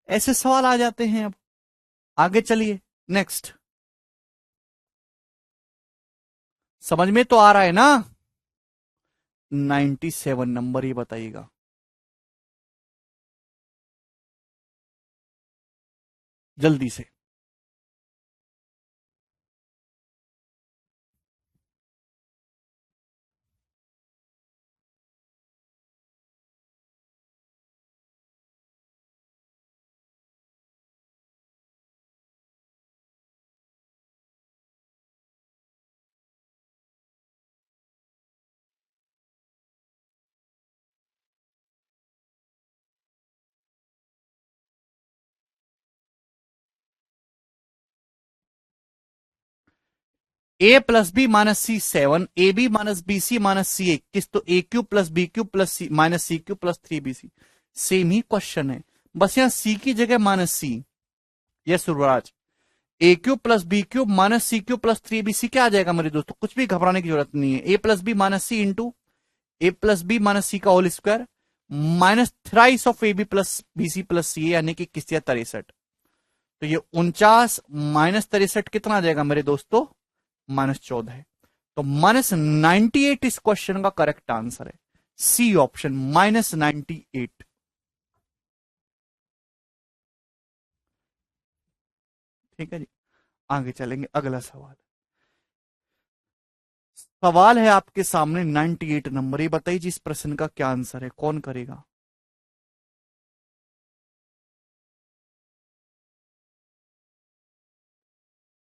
ऐसे सवाल आ जाते हैं। अब आगे चलिए, नेक्स्ट। समझ में तो आ रहा है ना? 97 नंबर, ये बताइएगा। जल्दी से। A plus B minus C 7, A B minus B C minus C 21, तो ए Q plus B Q plus सी minus C Q plus 3bc। Same ही क्वेश्चन है, बस यहां सी की जगह minus C. Yes Suraj, A Q plus B Q minus C Q plus 3bc क्या आ जाएगा मेरे दोस्तों? कुछ भी घबराने की जरूरत नहीं है। A plus B minus C into A plus B minus सी का whole square minus thrice of A B plus B C plus c, यानी कि किसिया 63। तो ये 49 माइनस 63 कितना आ जाएगा मेरे दोस्तों? -14 है। तो -98 इस क्वेश्चन का करेक्ट आंसर है। C option -98। ठीक है जी, आगे चलेंगे। अगला सवाल। सवाल है आपके सामने 98 नंबर। ये बताइए जी इस प्रश्न का क्या आंसर है? कौन करेगा?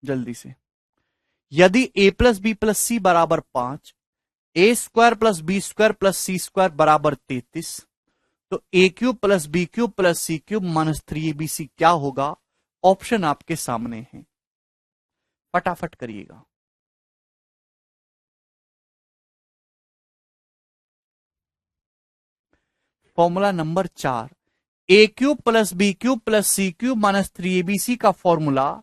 जल्दी से। यदि a प्लस बी प्लस सी बराबर 5, a square plus B square plus C square बराबर 33, तो ए cube plus B cube plus सी क्यूब -3abc क्या होगा? ऑप्शन आपके सामने है, फटाफट करिएगा। Formula number 4, a cube plus B cube plus C cube -3abc का फॉर्मूला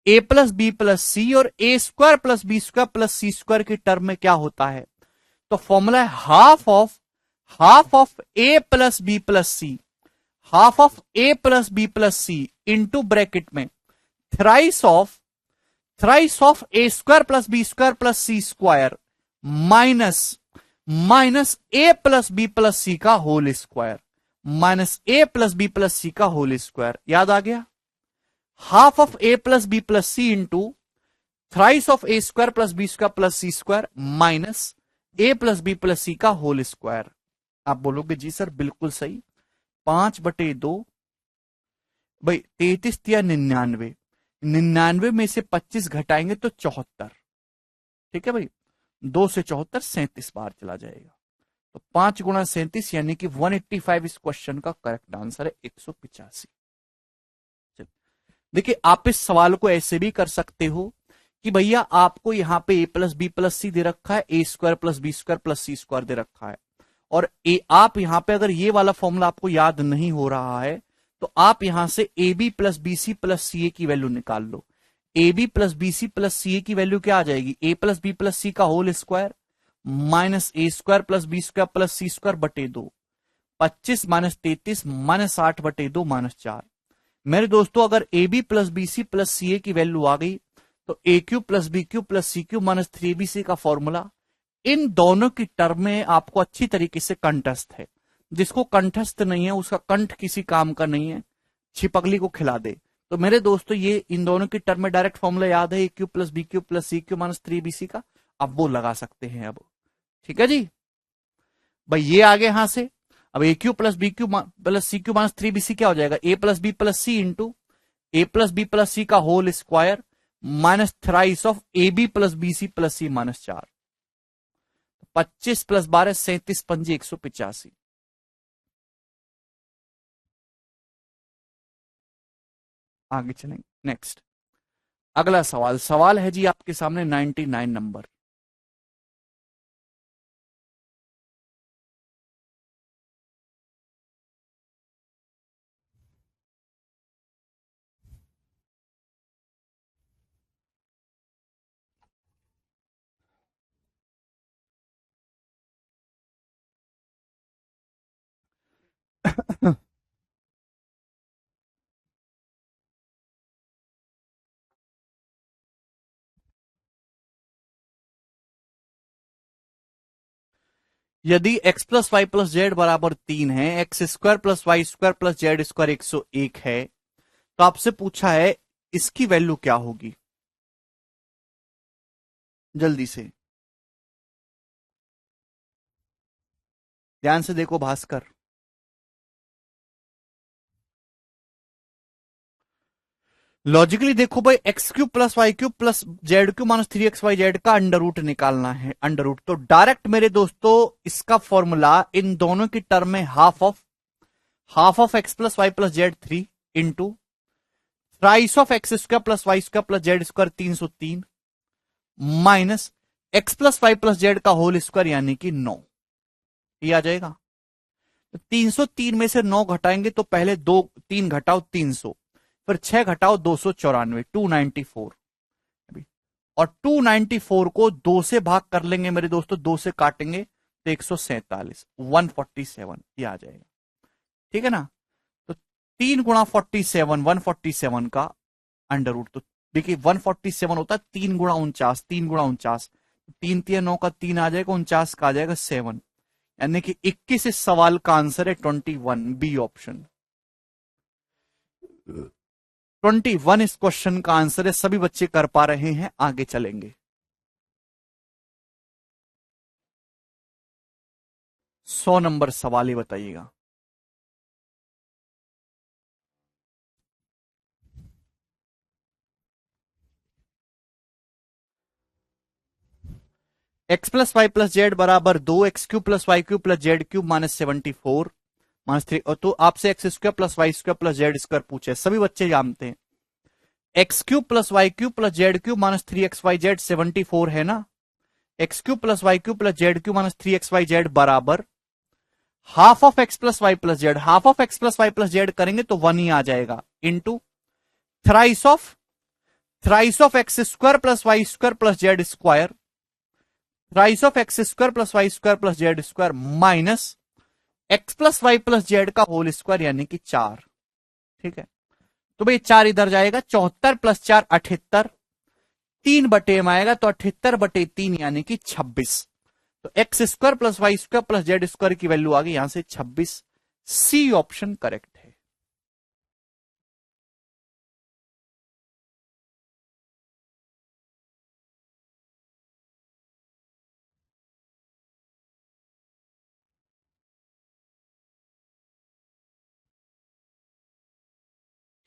ए प्लस बी प्लस सी और a square plus B square plus C square की टर्म में क्या होता है? तो फॉर्मूला है half of a plus B plus c, half of a plus B plus C into bracket में thrice of A square plus B square plus C square minus a plus B plus सी का whole square, minus a plus B plus सी का whole square. याद आ गया? Half of a plus B plus C into thrice of A square plus B square plus C square minus a plus B plus सी का whole square. आप बोलोगे जी sir बिल्कुल सही। 5/2 भाई, 33 या 99, 99 में से 25 घटाएंगे तो 74। ठीक है भाई, 2 से 74 37 बार चला जाएगा। तो 5 गुणा 37 यानी कि 185 इस क्वेश्चन का करेक्ट आंसर है, 185। देखिए आप इस सवाल को ऐसे भी कर सकते हो कि भैया आपको यहां पे a plus B plus c दे रखा है, ए square plus B square plus सी स्क्वायर दे रखा है, और आप यहां पे अगर ये वाला फॉर्मूला आपको याद नहीं हो रहा है तो आप यहां से a B plus B C plus सी ए की वैल्यू निकाल लो। A B plus B C plus सी ए की वैल्यू क्या आ जाएगी? ए प्लस बी प्लस सी का होल स्क्वायर माइनस ए square plus B square plus सी स्क्वायर बटे 2, 25 माइनस 33 माइनस 8/2 -4। मेरे दोस्तों अगर a B plus B C plus सी ए की वैल्यू आ गई तो ए Q plus B Q plus सी क्यू -3abc का फॉर्मूला इन दोनों की टर्म में आपको अच्छी तरीके से कंठस्थ है। जिसको कंठस्थ नहीं है उसका कंठ किसी काम का नहीं है। छिपकली को खिला दे। तो मेरे दोस्तों ये इन दोनों की टर्म में डायरेक्ट फॉर्मूला याद है, ए Q plus B Q plus सी क्यू माइनस 3bc का, अब वो लगा सकते हैं अब। ठीक है जी भाई, ये आगे यहां से। अब a Q plus B Q plus C cube minus 3bc क्या हो जाएगा, ए प्लस बी प्लस सी इंटू ए प्लस बी प्लस सी का whole square minus thrice of A B plus B C plus C minus 4। 25 plus 12 37 पंजी 185। आगे चलेंगे next. अगला सवाल, सवाल है जी आपके सामने 99 नंबर। यदि x plus Y plus z बराबर 3 है, x square plus y square plus z square 101 है, तो आपसे पूछा है इसकी वैल्यू क्या होगी। जल्दी से ध्यान से देखो भास्कर। लॉजिकली देखो भाई, x cube plus Y cube plus Z cube minus 3xyz का अंडर रूट निकालना है। अंडर रूट तो डायरेक्ट मेरे दोस्तों इसका फॉर्मूला इन दोनों की टर्म में half of x plus Y plus z 3 into thrice of x square plus y square plus z square 303 minus x plus Y plus z का होल स्क्वायर यानी कि 9। ये आ जाएगा। तो 303 में से 9 घटाएंगे तो पहले 3 घटाओ 300, फिर 6 घटाओ 294, 294। और 294 को 2 से भाग कर लेंगे मेरे दोस्तों, 2 से काटेंगे तो 147, 147 ये आ जाएगा। ठीक है ना। तो 3 गुणा 47, 147 का अंडर रूट। तो देखिए 147 होता है 3 गुणा 49, 3 गुणा 49, 3 3 9 का 3 आ जाएगा, 49 का आ जाएगा 7, यानी कि 21 इस सवाल का आंसर है 21, बी ऑप्शन 21 इस क्वेश्चन का आंसर है। सभी बच्चे कर पा रहे हैं, आगे चलेंगे। 100 नंबर सवाल ही बताइएगा। X plus Y plus z बराबर 2, x cube plus Y cube plus Z cube minus 74 minus 3। और तो आपसे x square plus y square plus z square पूछे, सभी बच्चे जानते हैं x cube plus Y cube plus Z cube minus 3xyz 74 है ना। X cube plus Y cube plus Z cube minus 3xyz बराबर half of x plus Y plus Z. Half of x plus Y plus z करेंगे तो 1 ही आ जाएगा, into thrice of x square plus y square plus z square, thrice of x square plus y square plus z square minus x plus Y plus z का whole square यानी कि 4। ठीक है, तो भाई 4 इधर जाएगा, 74 प्लस 4 78, 3 बटे में आएगा तो 78 बटे 3 यानी कि 26। तो x square plus y square plus z square की वैल्यू आ गई यहां से 26। सी ऑप्शन करेक्ट है।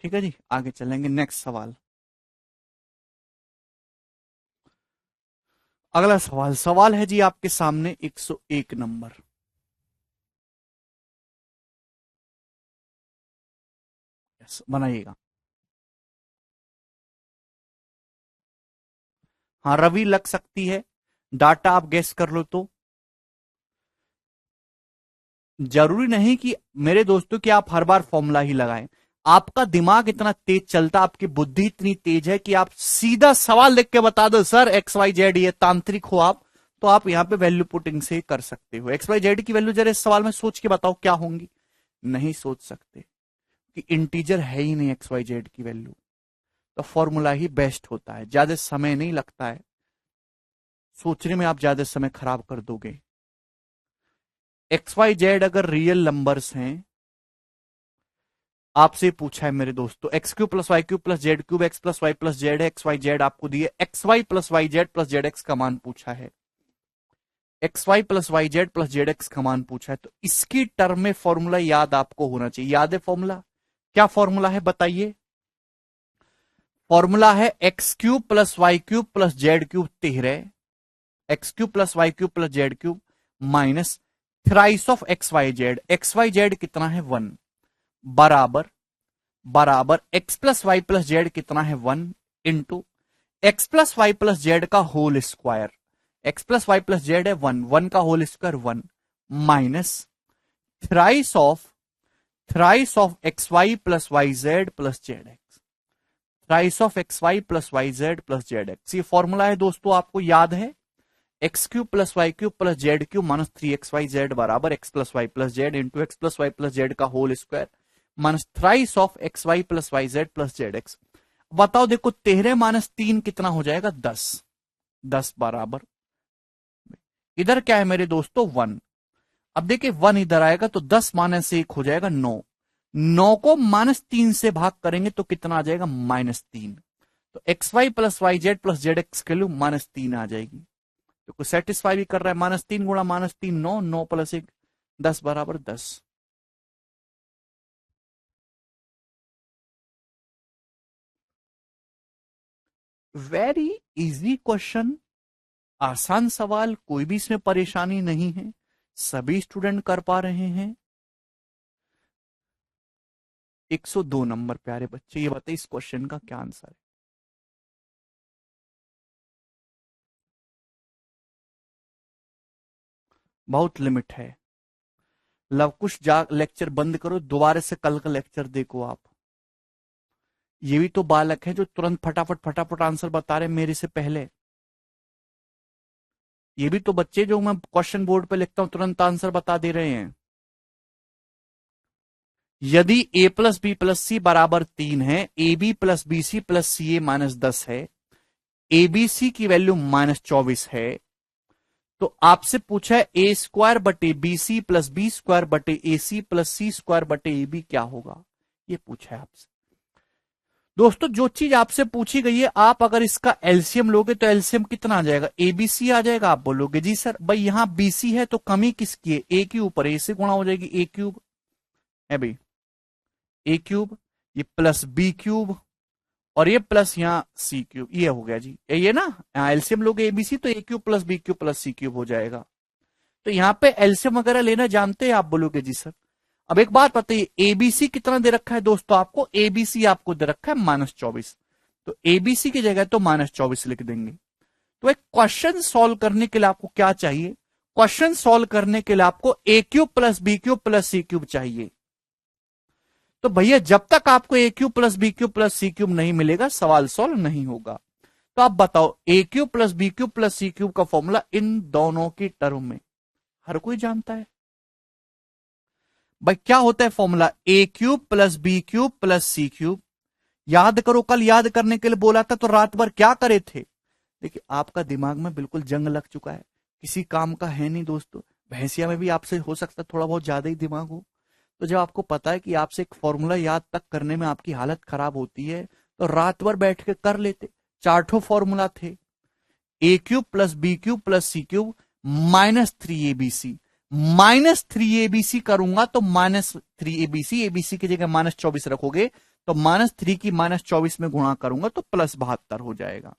ठीक है जी, आगे चलेंगे नेक्स्ट सवाल। अगला सवाल, सवाल है जी आपके सामने 101 नंबर। यस, बनाइएगा। हाँ रवि लग सकती है, डाटा आप गेस कर लो तो। जरूरी नहीं कि मेरे दोस्तों कि आप हर बार फॉर्मूला ही लगाएं। आपका दिमाग इतना तेज चलता, आपकी बुद्धि इतनी तेज है कि आप सीधा सवाल लिख के बता दो सर एक्स वाई जेड, ये तांत्रिक हो आप, तो आप यहां पे वैल्यू पुटिंग से कर सकते हो। एक्स वाई जेड की वैल्यू जरा इस सवाल में सोच के बताओ क्या होंगी। नहीं सोच सकते कि इंटीजर है ही नहीं एक्स वाई जेड की वैल्यू। तो फॉर्मूला ही बेस्ट होता है, ज्यादा समय नहीं लगता है, सोचने में आप ज्यादा समय खराब कर दोगे। एक्स वाई जेड अगर रियल नंबर्स हैं आपसे पूछा है मेरे दोस्तों, x cube plus Y cube plus Z cube x plus Y plus z x Y z आपको दिए, x y plus y z plus z x का मान पूछा है, x y plus y z plus z x का मान पूछा है। तो इसकी टर्म में फॉर्मूला याद आपको होना चाहिए। याद है फॉर्मूला? क्या फॉर्मूला है बताइए? फॉर्मूला है x cube plus Y cube plus Z cube 13, x cube plus Y cube plus Z cube minus thrice of x Y z. X Y z कितना है 1, बराबर बराबर x plus Y plus z कितना है 1 into x plus Y plus z का whole square. X plus Y plus z है 1, 1 का whole square 1 minus thrice of x y plus y z plus z x, thrice of x y plus y z plus z x. ये formula है दोस्तों, आपको याद है? X cube plus Y cube plus Z cube minus 3xyz बराबर x plus Y plus z into x plus Y plus z का whole square minus thrice of x y plus y z plus z x. बताओ देखो 13 minus 3 कितना हो जाएगा? 10, 10 बराबर इधर क्या है मेरे दोस्तों 1। अब देखिए 1 इधर आएगा तो 10 माइनस 1 हो जाएगा 9, 9 को माइनस 3 से भाग करेंगे तो कितना आ जाएगा? -3। तो x y plus y z plus z x के लिए -3 आ जाएगी। तो कुछ सेटिस्फाई भी कर रहा है। -3 गुणा -3 9, 9 प्लस 1 10 बराबर 10। वेरी इजी क्वेश्चन, आसान सवाल, कोई भी इसमें परेशानी नहीं है, सभी स्टूडेंट कर पा रहे हैं। 102 नंबर प्यारे बच्चे, ये बताइए इस क्वेश्चन का क्या आंसर है? बहुत लिमिट है। लव कुश जा लेक्चर बंद करो, दोबारा से कल का लेक्चर देखो आप। ये भी तो बालक है जो तुरंत फटाफट फटाफट आंसर बता रहे मेरे से पहले। ये भी तो बच्चे जो मैं क्वेश्चन बोर्ड पे लिखता हूं तुरंत आंसर बता दे रहे हैं। यदि a प्लस बी प्लस सी बराबर 3 है, A B plus B C plus C a -10 है, ए बी सी की वैल्यू -24 है, तो आपसे पूछा है ए स्क्वायर बटे बी सी प्लस बी स्क्वायर बटे a c plus C square बटे ए बी क्या होगा? ये पूछा है आपसे। दोस्तों जो चीज आपसे पूछी गई है, आप अगर इसका एलसीएम लोगे तो एलसीएम कितना आ जाएगा? एबीसी आ जाएगा। आप बोलोगे जी सर भाई यहां बीसी है तो कमी किसकी है? ए के ऊपर ए से गुणा हो जाएगी, ए क्यूब है भाई, ए क्यूब, ये प्लस बी क्यूब और ये प्लस यहाँ सी क्यूब, ये हो गया जी। ये ना एलसीएम लोगे एबीसी तो ए cube plus B cube plus सी क्यूब हो जाएगा। तो यहाँ पे एलसीएम वगैरह लेना जानते हैं? आप बोलोगे जी सर। अब एक बात बताइए, एबीसी कितना दे रखा है दोस्तों आपको? एबीसी आपको दे रखा है -24, तो एबीसी की जगह तो -24 लिख देंगे। तो एक क्वेश्चन सॉल्व करने के लिए आपको क्या चाहिए? क्वेश्चन सॉल्व करने के लिए आपको a cube plus B cube plus C cube चाहिए। तो भैया जब तक आपको a cube plus B cube plus C cube नहीं मिलेगा सवाल सॉल्व नहीं होगा। तो आप बताओ a cube plus B cube plus C cube का फॉर्मूला इन दोनों की टर्म में हर कोई जानता है। भाई क्या होता है formula? A cube plus B cube plus C cube. याद करो, कल याद करने के लिए बोला था तो रात भर क्या करे थे? देखिए आपका दिमाग में बिल्कुल जंग लग चुका है, किसी काम का है नहीं दोस्तों। भैंसिया में भी आपसे हो सकता है थोड़ा बहुत ज्यादा ही दिमाग हो। तो जब आपको पता है कि आपसे एक फॉर्मूला याद तक करने में आपकी हालत खराब होती है तो रात भर बैठ के कर लेते। 4 फॉर्मूला थे, a cube plus B cube plus C cube -3abc, -3abc करूंगा तो -3abc, एबीसी की जगह -24 रखोगे तो -3 की -24 में गुणा करूंगा तो +72 हो जाएगा।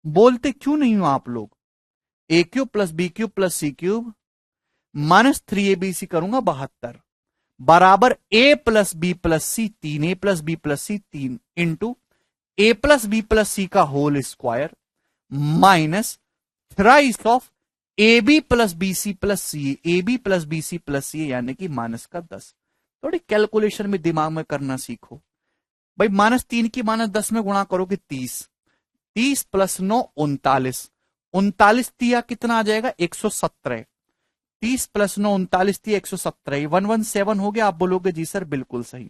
बोलते क्यों नहीं हो आप लोग? A cube plus B cube plus C cube -3abc करूंगा 72 बराबर ए plus B plus c 3, a plus B plus c 3 into A plus B plus सी का whole square minus thrice of A B plus B C plus C, a B plus B C plus c यानी कि -10। थोड़ी calculation में दिमाग में करना सीखो भाई। -3 की -10 में गुणा करोगे 30, 30 + 9 39, 39 तिया कितना आ जाएगा? 117, 30 + 9 39 तिया 117, 117 हो गया। आप बोलोगे जी सर बिल्कुल सही।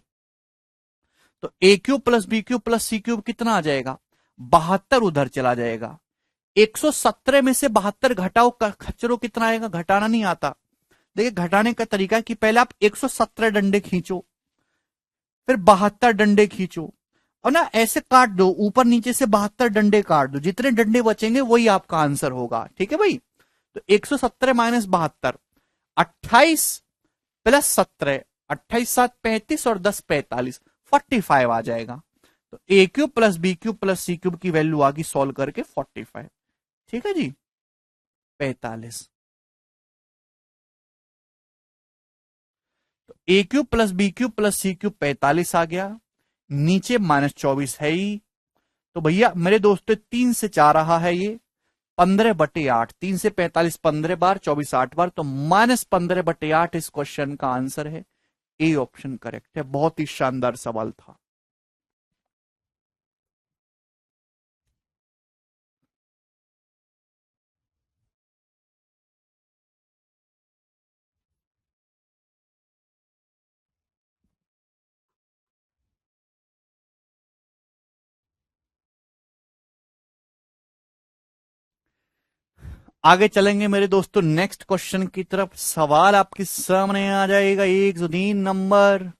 तो ए cube plus B cube plus सी क्यूब कितना आ जाएगा? 72 उधर चला जाएगा। 117 में से 72 घटाओ, खच्चरों कितना आएगा? घटाना नहीं आता। देखिए घटाने का तरीका कि पहले आप 117 डंडे खींचो, फिर 72 डंडे खींचो और ना ऐसे काट दो, ऊपर नीचे से 72 डंडे काट दो, जितने डंडे बचेंगे वही आपका आंसर होगा। ठीक है भाई, तो 117 माइनस 72, 28 प्लस 17, 28 7 35 और 10 45, 45 आ जाएगा। तो ए cube plus B cube plus सी क्यूब की वैल्यू आ गई सॉल्व करके 45। ठीक है जी, 45। तो ए cube plus B cube plus सी क्यूब 45 आ गया, नीचे -24 है ही। तो भैया मेरे दोस्तों 3 से 4 रहा है ये, 15/8, 3 से 45 15 बार, 24 8 बार, तो -15/8 इस क्वेश्चन का आंसर है। ए ऑप्शन करेक्ट है। बहुत ही शानदार सवाल था। आगे चलेंगे मेरे दोस्तों नेक्स्ट क्वेश्चन की तरफ। सवाल आपके सामने आ जाएगा 103 नंबर।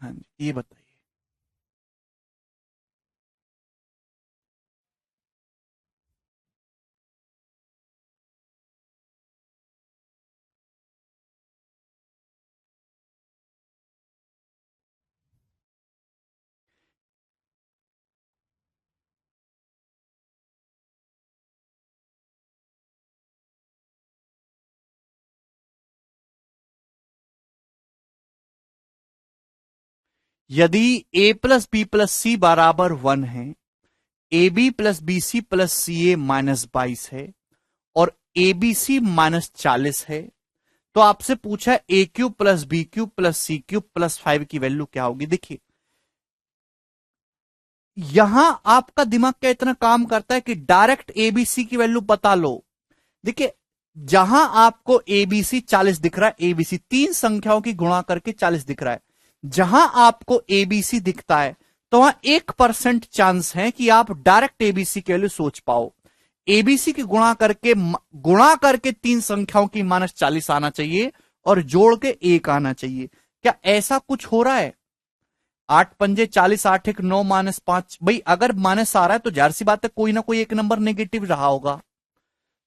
हाँ जी, ये बताइए। यदि ए प्लस बी प्लस सी बराबर 1 है, A B plus B C plus C a -22 है और ए बी सी -40 है, तो आपसे पूछा a cube plus B cube plus C cube plus 5 की वैल्यू क्या होगी। देखिए यहां आपका दिमाग क्या इतना काम करता है कि डायरेक्ट एबीसी की वैल्यू पता लो। देखिए जहां आपको एबीसी 40 दिख रहा है, एबीसी तीन संख्याओं की गुणा करके 40 दिख रहा है, जहां आपको एबीसी दिखता है तो वहां 1% चांस है कि आप डायरेक्ट एबीसी के लिए सोच पाओ। एबीसी की गुणा करके तीन संख्याओं की -40 आना चाहिए और जोड़ के 1 आना चाहिए। क्या ऐसा कुछ हो रहा है? 8 पंजे 40, 8 1 9 -5। भाई अगर माइनस आ रहा है तो जाहिर सी बात है कोई ना कोई एक नंबर नेगेटिव रहा होगा।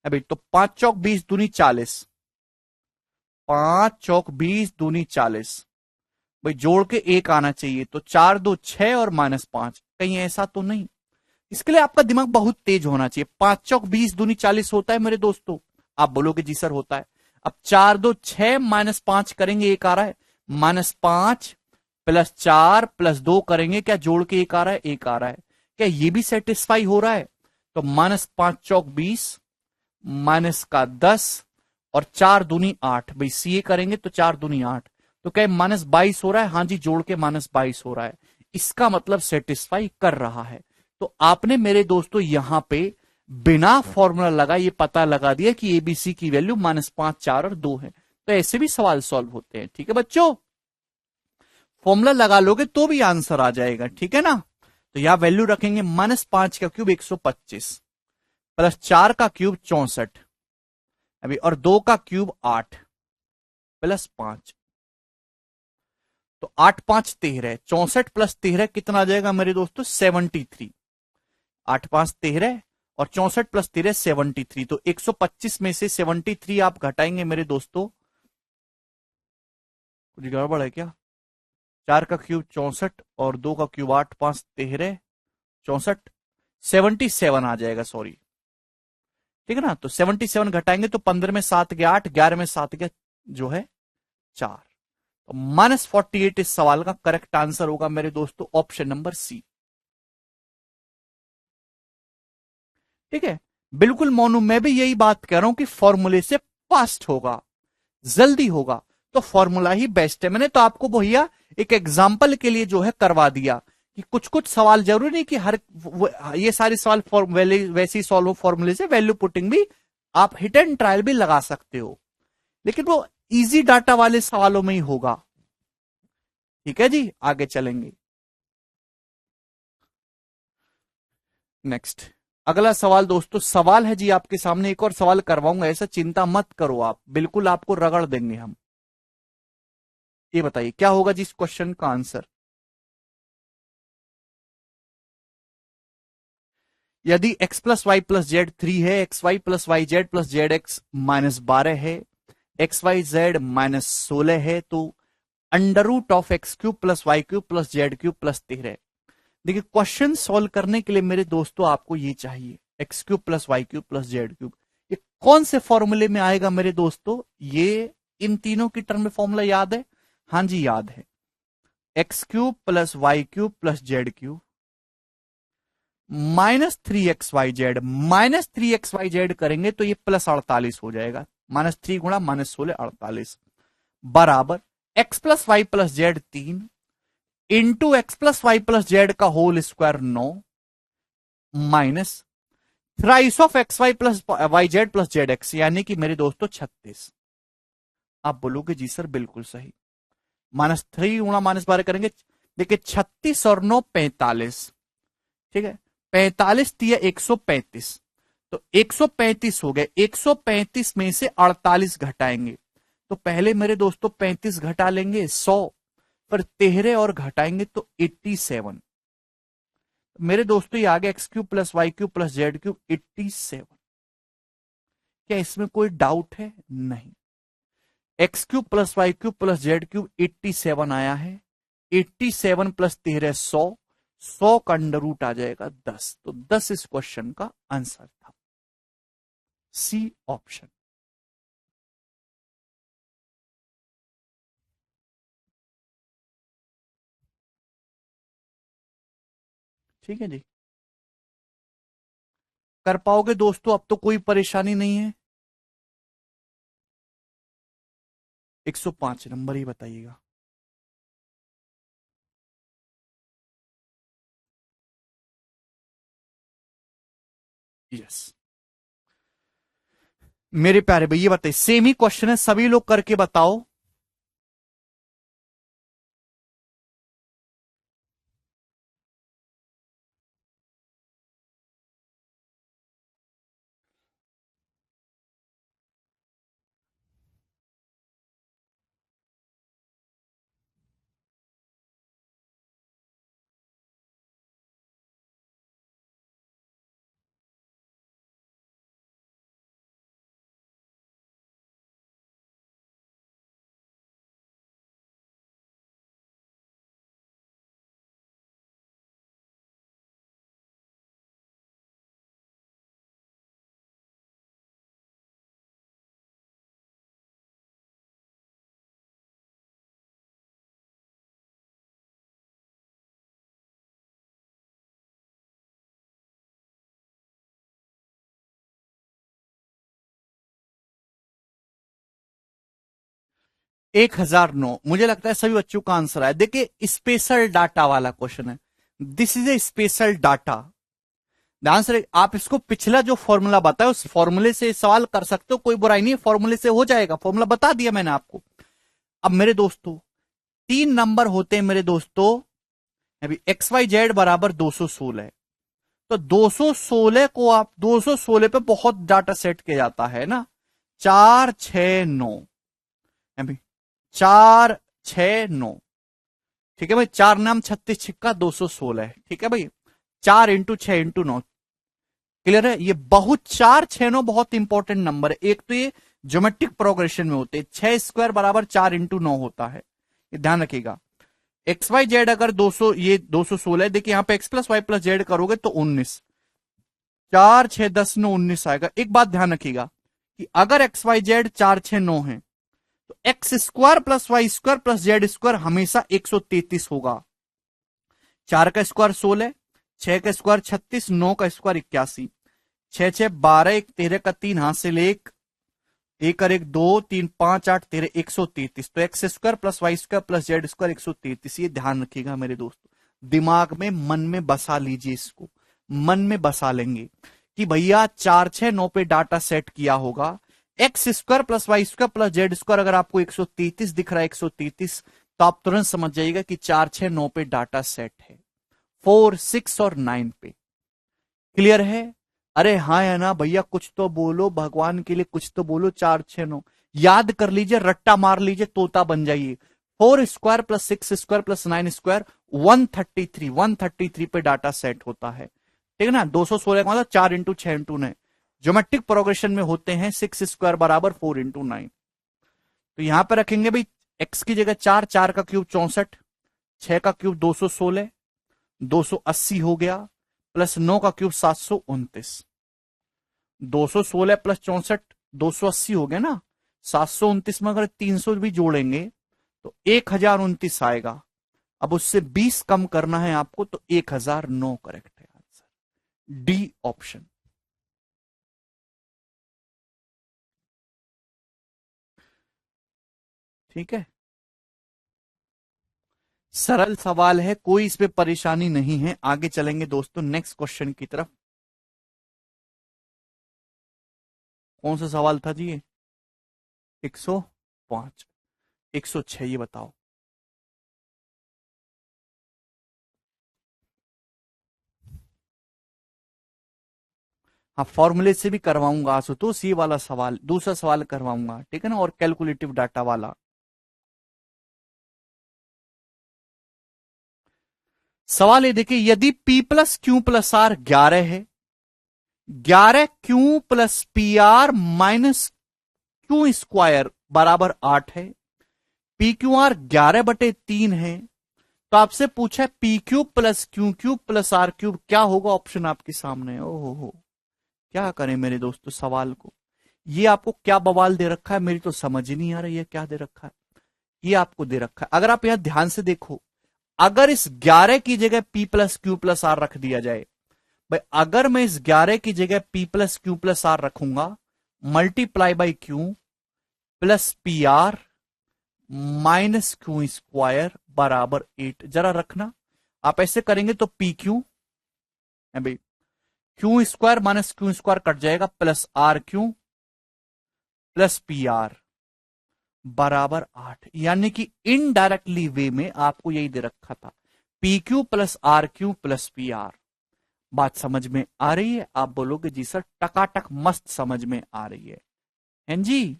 अभी तो 5 चौक 20 दूनी 40, 5 चौक 20 दूनी 40, भाई जोड़ के 1 आना चाहिए, तो 4 2 6 और -5, कहीं ऐसा तो नहीं। इसके लिए आपका दिमाग बहुत तेज होना चाहिए। 5 चौक 20 दूनी 40 होता है मेरे दोस्तों, आप बोलोगे जी सर होता है। अब 4 2 6 -5 करेंगे 1 आ रहा है, -5 प्लस 4 प्लस 2 करेंगे, क्या जोड़ के 1 आ रहा है, 1 आ रहा है। क्या ये भी सेटिस्फाई हो रहा है? तो -5 चौक 20, माइनस का 10 और 4 दूनी 8, भाई सीए करेंगे तो 4 दूनी 8, तो क्या -22 हो रहा है? हाँ जी, जोड़ के -22 हो रहा है। इसका मतलब सेटिस्फाई कर रहा है। तो आपने मेरे दोस्तों यहां पे बिना फॉर्मूला लगा ये पता लगा दिया कि एबीसी की वैल्यू -5 4 और 2 है। तो ऐसे भी सवाल सॉल्व होते हैं। ठीक है बच्चों, फॉर्मूला लगा लोगे तो भी आंसर आ जाएगा। ठीक है ना। तो यहां वैल्यू रखेंगे -5 का क्यूब 125 प्लस 4 का क्यूब 64, अभी और 2 का क्यूब 8 प्लस 5, तो 8 5 13, 64 प्लस 13 कितना आ जाएगा मेरे दोस्तों? 73। 8 5 13 और 64 प्लस 13 73, तो 125 में से 73 आप घटाएंगे मेरे दोस्तों। कुछ गड़बड़ है क्या? 4 का क्यूब 64 और 2 का क्यूब 8 5 13, 64 77 आ जाएगा, सॉरी। ठीक है ना। तो 77 घटाएंगे तो 15 में 7 गया 8, 11 में 7 गया जो है 4, तो -48 इस सवाल का करेक्ट आंसर होगा मेरे दोस्तों, ऑप्शन नंबर सी। ठीक है, बिल्कुल मोनू, मैं भी यही बात कह रहा हूं कि फॉर्मूले से फास्ट होगा, जल्दी होगा, तो फॉर्मूला ही बेस्ट है। मैंने तो आपको भैया एक एग्जाम्पल के लिए जो है करवा दिया कि कुछ कुछ सवाल जरूरी नहीं कि ये सारे सवाल वैसे ही सॉल्व हो फॉर्मूले से, वैल्यू पुटिंग भी आप हिट एंड ट्रायल भी लगा सकते हो, लेकिन वो इजी डाटा वाले सवालों में ही होगा। ठीक है जी, आगे चलेंगे। नेक्स्ट अगला सवाल दोस्तों, सवाल है जी आपके सामने, एक और सवाल करवाऊंगा, ऐसा चिंता मत करो आप, बिल्कुल आपको रगड़ देंगे हम। ये बताइए क्या होगा जी इस क्वेश्चन का आंसर। यदि x plus Y plus z 3 है, x y plus y z plus z x minus 12 है, एक्स वाई जेड माइनस 16 है, तो under root of x cube plus Y cube plus Z cube plus 13। देखिए question solve करने के लिए मेरे दोस्तों आपको ये चाहिए x cube plus Y cube plus Z cube. ये कौन से फॉर्मूले में आएगा मेरे दोस्तों? ये इन तीनों की टर्म में फॉर्मूला याद है? हाँ जी याद है। X cube plus Y cube plus Z cube -3xyz -3xyz करेंगे तो ये +48 हो जाएगा। -3 गुणा -16 48 बराबर x plus Y plus z 3 into x plus Y plus z का whole square 9 minus thrice of x y plus y z plus z x यानी कि मेरे दोस्तों 36। आप बोलोगे जी सर बिल्कुल सही। -3 गुणा -12 करेंगे। देखिए 36 और 9 45। ठीक है 45 दिया 135 तो 135 हो गए। 135 में से 48 घटाएंगे तो पहले मेरे दोस्तों 35 घटा लेंगे 100 पर 13 और घटाएंगे तो 87। मेरे दोस्तों ये आ गया x cube plus Y cube plus Z cube 87। क्या इसमें कोई डाउट है? नहीं। X cube plus Y cube plus Z cube 87 आया है। 87 प्लस 13 100 100 का अंडर रूट आ जाएगा 10। तो 10 इस क्वेश्चन का आंसर था। C option. ठीक है जी कर पाओगे दोस्तों? अब तो कोई परेशानी नहीं है। 105 नंबर ही बताइएगा। यस मेरे प्यारे भैया बताइए सेम ही क्वेश्चन है सभी लोग करके बताओ। एक हजार नौ मुझे लगता है सभी बच्चों का आंसर है। देखिए स्पेशल डाटा वाला क्वेश्चन है। This is a special data. ध्यान से आप इसको पिछला जो फॉर्मूला बताया उस फॉर्मूले से सवाल कर सकते हो, कोई बुराई नहीं है, फॉर्मूले से हो जाएगा। फॉर्मूला बता दिया मैंने आपको। अब मेरे दोस्तों 3 नंबर होते हैं मेरे दोस्तों। अभी एक्स वाई जेड बराबर 216 है तो 216 को आप 216 पे बहुत डाटा सेट किया जाता है ना। 469 अभी 469। ठीक है भाई 4 नाम 36 छिक्का 216 है। ठीक है भाई 4 इंटू 6 इंटू 9 क्लियर है। ये बहुत 4 6 9 बहुत इंपॉर्टेंट नंबर है। एक तो ये ज्योमेट्रिक प्रोग्रेशन में होते हैं। 6 स्क्वायर बराबर 4 इंटू 9 होता है, ये ध्यान रखिएगा। एक्स वाई जेड अगर 200 ये 216 है। देखिए यहां पे x plus Y plus z करोगे तो 19 4 6 10 9 19 आएगा। एक बात ध्यान रखिएगा कि अगर एक्स वाई जेड 4 6 9 है तो x square plus y square plus z square हमेशा 133 होगा। 4 का स्क्वायर 16, 6 का स्क्वायर 36, 9 का स्क्वायर 81, 6 6 12 1 13 का 3 हासिल 1 1 और 1 2 3 5 8 13 133। तो x square plus y square plus z square 133। ये ध्यान रखिएगा मेरे दोस्तों, दिमाग में मन में बसा लीजिए इसको। मन में बसा लेंगे कि भैया 4 6 9 पे डाटा सेट किया होगा। X square plus y square plus z square अगर आपको 133 दिख रहा है 133 तो आप तुरंत समझ जाइएगा कि 4 6 9 पे डाटा सेट है। 4 6 और 9 पे क्लियर है। अरे हाँ या ना भैया कुछ तो बोलो, भगवान के लिए कुछ तो बोलो। 4 6 9 याद कर लीजिए, रट्टा मार लीजिए, तोता बन जाइए। 4 square plus 6 square plus 9 square 133 पे डाटा सेट होता है, ठीक है ना। 216 का मतलब 4 × 6 × 9 ज्योमेट्रिक प्रोग्रेशन में होते हैं 6 स्क्वायर बराबर 4 × 9। तो यहां पर रखेंगे भाई x की जगह 4, 4 का क्यूब 64, 6 का क्यूब 216, 280 हो गया, प्लस 9 का क्यूब 729। 216 प्लस 64 280 हो गया ना। 729 में अगर 300 भी जोड़ेंगे तो 1029 आएगा। अब उससे 20 कम करना है आपको, तो 1009 करेक्ट है आंसर, डी ऑप्शन। ठीक है, सरल सवाल है, कोई इसमें परेशानी नहीं है। आगे चलेंगे दोस्तों नेक्स्ट क्वेश्चन की तरफ। कौन सा सवाल था जी ये? 105, 106, ये बताओ। हाँ, फॉर्मूले से भी करवाऊंगा आशुतोष, ये वाला सवाल, दूसरा सवाल करवाऊंगा, ठीक है ना, और कैलकुलेटिव डाटा वाला। सवाल ये देखिए, यदि P plus q plus r 11 है, 11 q plus p r minus q square बराबर 8 है, पी क्यू आर 11/3 है, तो आपसे पूछा है p cube plus Q cube plus are cube क्या होगा। ऑप्शन आपके सामने है। ओहो हो, क्या करें मेरे दोस्तों सवाल को। ये आपको क्या बवाल दे रखा है, मेरी तो समझ ही नहीं आ रही है क्या दे रखा है। ये आपको दे रखा है, अगर आप यहां ध्यान से देखो, अगर इस 11 की जगह P plus q plus r रख दिया जाए, भाई अगर मैं इस 11 की जगह P plus q plus r रखूंगा, multiply by q plus p r minus q square बराबर 8। जरा रखना, आप ऐसे करेंगे तो पी क्यू है भाई, q square minus q square cut जाएगा, plus r q plus p r बराबर 8। यानी कि इनडायरेक्टली वे में आपको यही दे रखा था, p q plus r q plus p r. बात समझ में आ रही है? आप बोलोगे जी सर टकाटक मस्त समझ में आ रही है, हैं जी?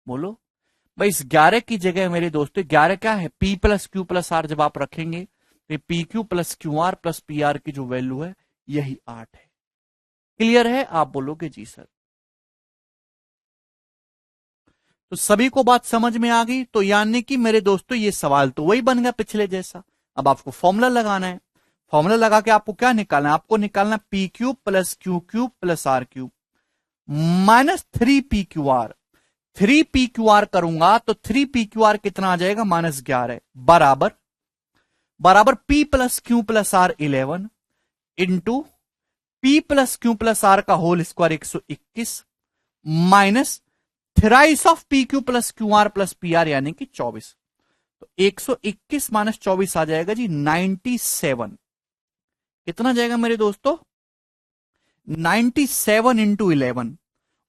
बोलो भाई, इस 11 की जगह मेरे दोस्तों 11 क्या है, P plus q plus r जब आप रखेंगे तो p q plus q r plus p r की जो वैल्यू है यही 8 है। क्लियर है? आप बोलोगे जी सर। तो सभी को बात समझ में आ गई। तो यानी कि मेरे दोस्तों ये सवाल तो वही बन गया पिछले जैसा। अब आपको फॉर्मूला लगाना है, फॉर्मूला लगा के आपको क्या निकालना है, आपको निकालना p cube plus Q cube plus are cube minus 3 PQR। 3 PQR करूंगा तो 3 PQR कितना आ जाएगा, -11 बराबर बराबर P plus q plus r 11 into P plus q plus r का whole square 121 minus thrice of p q plus q r plus p r यानी कि 24। तो 121 माइनस 24 आ जाएगा जी 97। कितना जाएगा मेरे दोस्तों, 97 इंटू 11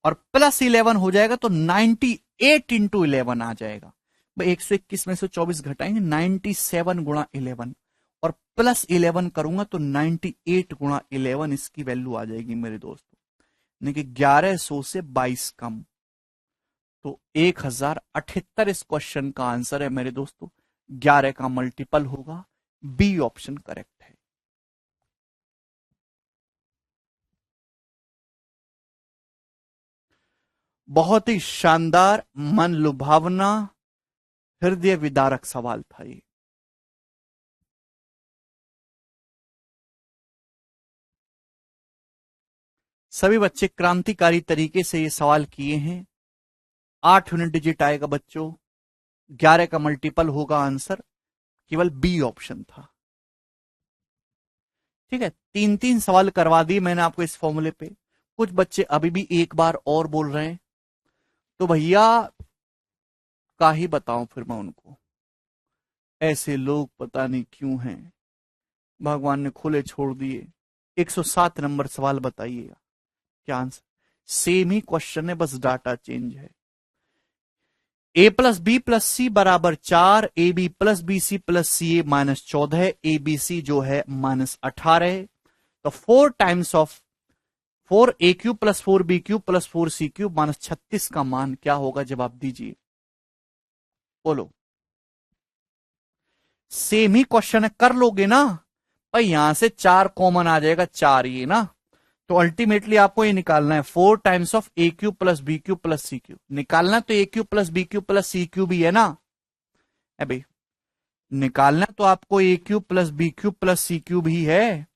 और प्लस 11 हो जाएगा तो 98 इंटू 11 आ जाएगा। भाई 121 में से 24 घटाएंगे, 97 गुणा 11 और प्लस 11 करूंगा तो 98 गुणा 11 इसकी वैल्यू आ जाएगी मेरे दोस्तों, यानी कि 1100 से 22 कम। तो 1078 इस क्वेश्चन का आंसर है मेरे दोस्तों। 11 का मल्टीपल होगा, बी ऑप्शन करेक्ट है। बहुत ही शानदार, मन लुभावना, हृदय विदारक सवाल था ये। सभी बच्चे क्रांतिकारी तरीके से ये सवाल किए हैं। 8 यूनिट डिजिट आएगा बच्चों, 11 का मल्टीपल होगा आंसर, केवल बी ऑप्शन था। ठीक है, 3-3 सवाल करवा दिए मैंने आपको इस फॉर्मूले पे। कुछ बच्चे अभी भी एक बार और बोल रहे हैं, तो भैया का ही बताऊं फिर मैं उनको। ऐसे लोग पता नहीं क्यों हैं, भगवान ने खुले छोड़ दिए। 107 नंबर सवाल बताइएगा क्या आंसर। सेम ही क्वेश्चन है, बस डाटा चेंज है। ए प्लस बी प्लस सी बराबर 4, a B plus B C plus C a -14, a B c जो है -18। तो 4 times of 4 a cube plus 4 b cube plus 4 c cube -36 का मान क्या होगा, जवाब दीजिए, बोलो। सेम ही क्वेश्चन है, कर लोगे ना भाई। यहां से 4 कॉमन आ जाएगा, 4 ये ना। तो अल्टीमेटली आपको ये निकालना है 4 times of a cube plus B cube plus C cube निकालना। तो ए cube plus B cube plus सी क्यूब ही है ना भाई। निकालना तो आपको a cube plus B cube plus C cube ही है।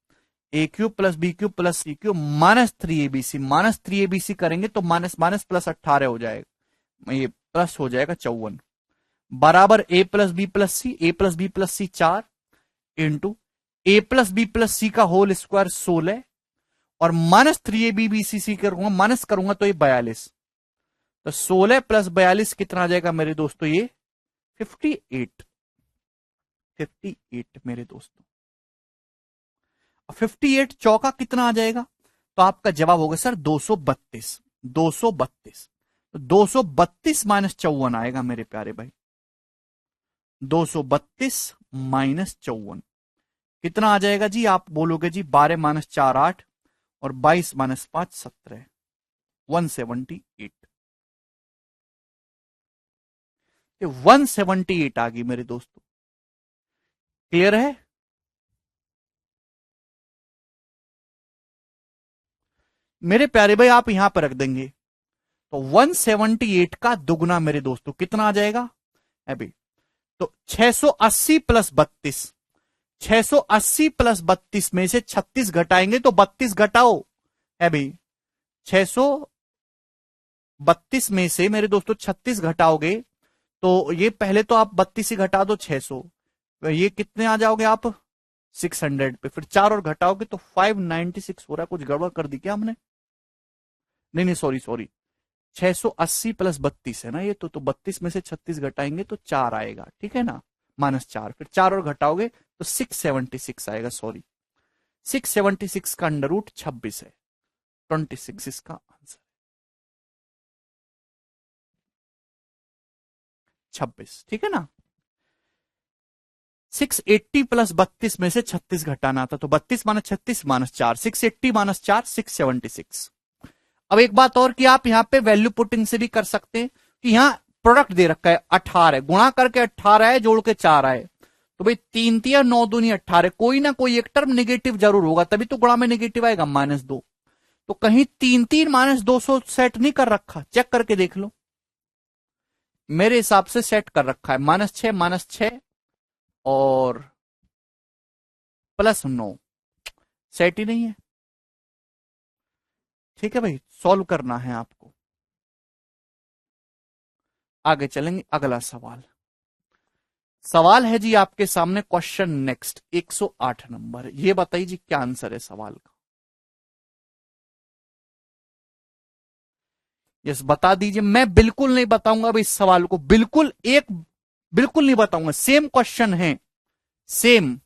ए cube plus B cube plus सी क्यूब -3 abc, -3 abc करेंगे तो माइनस माइनस प्लस 18 हो जाएगा, ये प्लस हो जाएगा 54, बराबर ए plus B plus C, A plus B plus C 4 into A plus B plus सी का होल स्क्वायर 16, और -3 abc करूंगा, माइनस करूंगा तो ये 42। तो 16 प्लस 42 कितना आ जाएगा मेरे दोस्तों, ये 58। 58 मेरे दोस्तों, 58 चौका कितना आ जाएगा? तो आपका जवाब होगा सर 232। 232, तो 232 माइनस 54 आएगा मेरे प्यारे भाई। 232 माइनस 54 कितना आ जाएगा जी? आप बोलोगे जी 12 माइनस 4 8, और 22 माइनस 5 17, 178। 178 आ गई मेरे दोस्तों। क्लियर है? मेरे प्यारे भाई आप यहां पर रख देंगे तो 178 का दुगना मेरे दोस्तों कितना आ जाएगा अभी? तो 680 प्लस 32, 680 प्लस 32 में से 36 घटाएंगे तो 32 घटाओ है भाई। 632 में से मेरे दोस्तों 36 घटाओगे तो ये पहले तो आप 32 ही घटा दो 600, ये कितने आ जाओगे आप 600 पे, फिर 4 और घटाओगे तो 596 हो रहा है। कुछ गड़बड़ कर दी क्या हमने? नहीं नहीं, सॉरी सॉरी, 680 प्लस 32 है ना ये तो 32 में से 36 घटाएंगे तो 4 आएगा, ठीक है ना, -4, फिर 4 और घटाओगे तो 676 आएगा। सॉरी, 676 का अंडर रूट 26 है, 26 इसका आंसर, 26, ठीक है ना। 680 प्लस 32 में से 36 घटाना था, तो 32 माइनस 36 माइनस 4, 680 माइनस 4 676। अब एक बात और कि आप यहां पे वैल्यू पुटिंग से भी कर सकते हैं कि यहां प्रोडक्ट दे रखा है 18 गुणा करके 18 है, जोड़ के 4 आए, तो भाई 3 तिया 9 दूनी 18, कोई ना कोई एक टर्म नेगेटिव जरूर होगा, तभी तो गुणा में नेगेटिव आएगा -2। तो कहीं 3 -200 सेट नहीं कर रखा, चेक करके देख लो। मेरे हिसाब से सेट कर रखा है, -6 और +9, सेट ही नहीं है। ठीक है भाई, सॉल्व करना है आपको। आगे चलेंगे, अगला सवाल। सवाल है जी आपके सामने, क्वेश्चन नेक्स्ट 108 नंबर। ये बताइए जी क्या आंसर है सवाल का? यस बता दीजिए। मैं बिल्कुल नहीं बताऊंगा भाई इस सवाल को, बिल्कुल नहीं बताऊंगा। सेम क्वेश्चन है, सेम।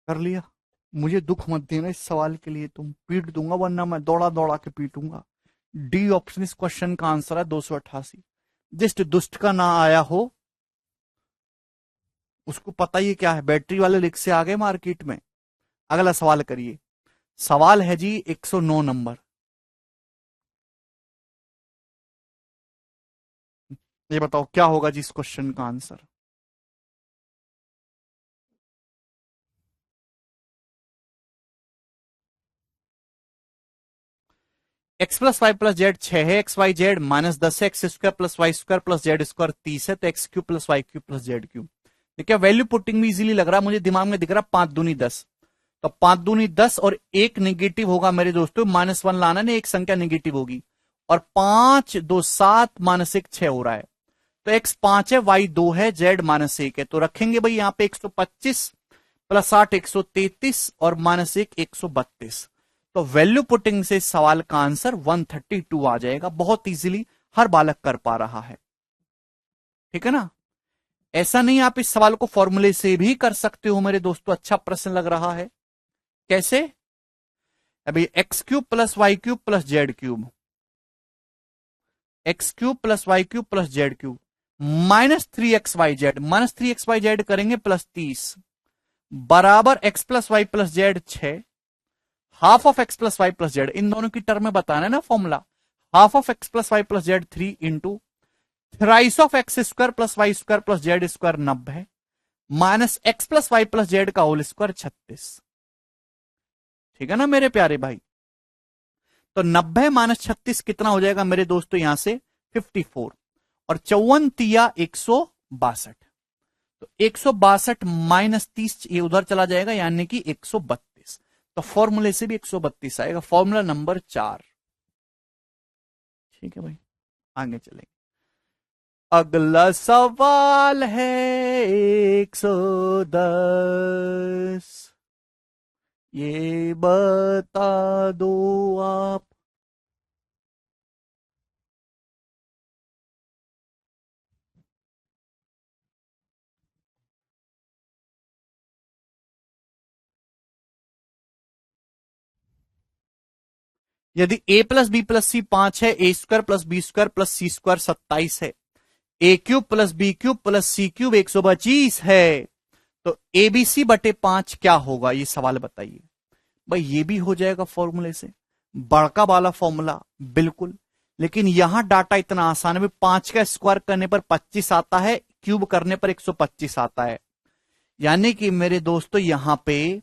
कर लिया? मुझे दुख मत देना इस सवाल के लिए, तुम पीट दूंगा, वरना मैं दौड़ा दौड़ा के पीटूंगा। डी ऑप्शन इस क्वेश्चन का आंसर है 288। जिस दुष्ट का ना आया हो उसको पता ही क्या है, बैटरी वाले रिक्शे आ गए मार्केट में। अगला सवाल करिए। सवाल है जी 109 नंबर। ये बताओ क्या होगा जी इस क्वेश्चन का answer. X plus Y plus z 6 है, एक्स वाई जेड -10 है, x square plus y square plus z square 30 है, तो x cube plus Y cube plus Z cube. देखिए वैल्यू पुटिंग भी इजीली लग रहा है मुझे, दिमाग में दिख रहा 5 दूनी 10, तो 5 दूनी 10 और एक निगेटिव होगा मेरे दोस्तों, -1 लाना नहीं, एक संख्या निगेटिव होगी, और 5 2 7 -1 6 हो रहा है, तो एक्स 5 है, वाई 2 है, जेड -1 है, तो रखेंगे भाई यहां पे 125 प्लस 8 133 और -1 132। तो वैल्यू पुटिंग से इस सवाल का आंसर 132 आ जाएगा। बहुत इजीली हर बालक कर पा रहा है, ठीक है ना। ऐसा नहीं आप इस सवाल को फॉर्मूले से भी कर सकते हो मेरे दोस्तों। अच्छा प्रश्न लग रहा है, कैसे? अभी x cube plus Y cube plus Z cube, x cube plus Y cube plus Z cube, -3xyz, -3xyz करेंगे +30 बराबर x plus Y plus z 6, half of x plus Y plus z, इन दोनों की टर्म में बताना है ना formula. Half of x plus Y plus z 3 into thrice of x square plus y square plus z square 90 minus x plus Y plus z का whole square 36। ठीक है ना मेरे प्यारे भाई। तो 90 माइनस 36 कितना हो जाएगा मेरे दोस्तों, यहां से 54, और 54 तिया 162, तो 162 -30 ये उधर चला जाएगा, यानी कि 132। तो फॉर्मूले से भी 132 आएगा, फॉर्मूला नंबर 4। ठीक है भाई, आगे चलेंगे। अगला सवाल है 110। ये बता दो आप, यदि a प्लस बी प्लस सी 5 है, ए square plus B square plus सी स्क्वायर 27 है, ए cube plus B cube plus सी क्यूब 125 है, तो एबीसी बटे 5 क्या होगा, ये सवाल बताइए भाई। ये भी हो जाएगा फॉर्मूले से, बड़का वाला फॉर्मूला बिल्कुल। लेकिन यहां डाटा इतना आसान है, 5 का स्क्वायर करने पर 25 आता है, क्यूब करने पर 125 आता है, यानी कि मेरे दोस्तों यहां पे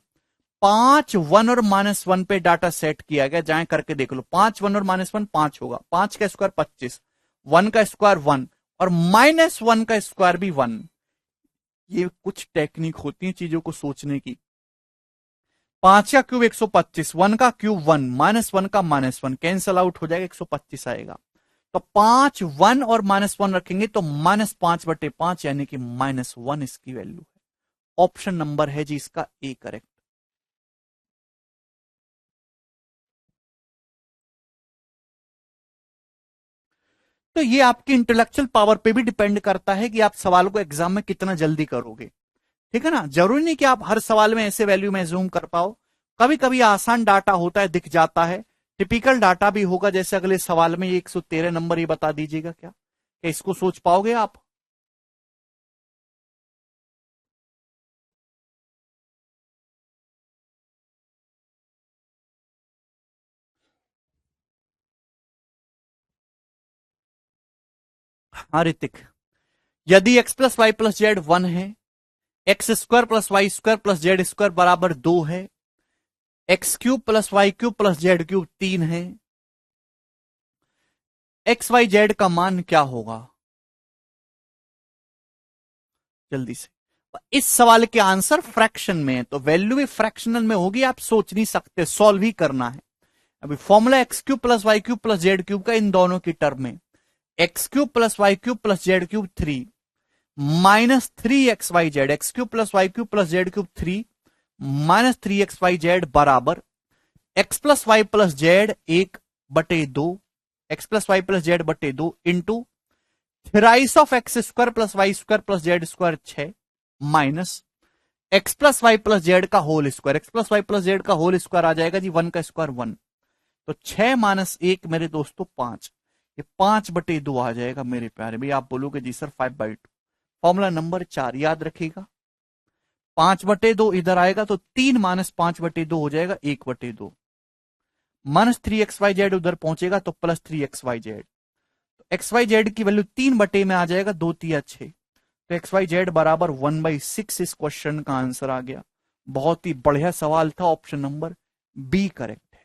5 1 और -1 पे डाटा सेट किया गया। जाए करके देख लो, 5 1 और -1 5 होगा, 5 का स्क्वायर 25, 1 का स्क्वायर 1 और -1 का स्क्वायर भी 1। ये कुछ टेक्निक होती है चीजों को सोचने की। 5 का क्यूब 125, 1 का क्यूब 1, -1 का -1 कैंसल आउट हो जाएगा, 125 आएगा। तो 5 1 और -1 रखेंगे तो -5/5 यानी कि -1 इसकी वैल्यू है। ऑप्शन नंबर है जी इसका ए करेक्ट। तो ये आपकी इंटेलेक्चुअल पावर पे भी डिपेंड करता है कि आप सवाल को एग्जाम में कितना जल्दी करोगे। ठीक है ना, जरूरी नहीं कि आप हर सवाल में ऐसे वैल्यू में जूम कर पाओ। कभी कभी आसान डाटा होता है, दिख जाता है, टिपिकल डाटा भी होगा। जैसे अगले सवाल में ये 113 नंबर, ये बता दीजिएगा क्या इसको सोच पाओगे आप? हाँ ऋतिक, यदि x plus Y plus z 1 है, x square plus y square plus z square बराबर 2 है, x cube plus Y cube plus Z cube 3 है, एक्स वाई जेड का मान क्या होगा? जल्दी से। इस सवाल के आंसर फ्रैक्शन में है, तो वैल्यू भी फ्रैक्शनल में होगी, आप सोच नहीं सकते, सॉल्व ही करना है। अभी formula x cube plus Y cube plus Z cube का इन दोनों की टर्म में, x cube plus Y cube plus Z cube 3 -3xyz, x cube plus Y cube plus Z cube 3 -3xyz बराबर x plus Y plus z 1/2, x plus Y plus z बटे 2 into thrice of x square plus y square plus z square 6 minus x plus Y plus z का whole square, x plus Y plus z का whole square आ जाएगा जी 1 का square 1, तो 6 - 1 मेरे दोस्तों 5, ये 5/2 आ जाएगा मेरे प्यारे भाई। आप बोलोगे जी सर 5/2। फॉर्मूला नंबर 4 याद रखिएगा, 5/2 इधर आएगा तो 3 - 5/2 हो जाएगा 1/2, -3xyz उधर पहुंचेगा तो +3xyz, तो xyz की वैल्यू 3 में आ जाएगा, 2×3 = 6, तो xyz बराबर 1/6 इस क्वेश्चन का आंसर आ गया। बहुत ही बढ़िया सवाल था, ऑप्शन नंबर बी करेक्ट है।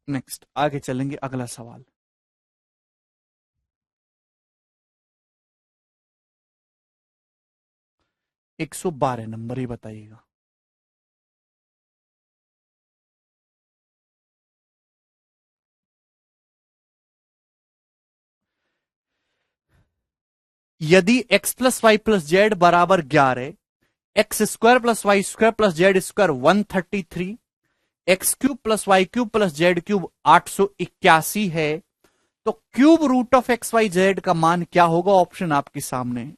नेक्स्ट आगे चलेंगे, अगला सवाल। 112 नंबर ही बताइएगा। यदि x plus Y plus z बराबर 11, x square plus y square plus z square 133, x cube plus Y cube plus Z cube 881 है, तो cube root of x Y z का मान क्या होगा? ऑप्शन आपके सामने है।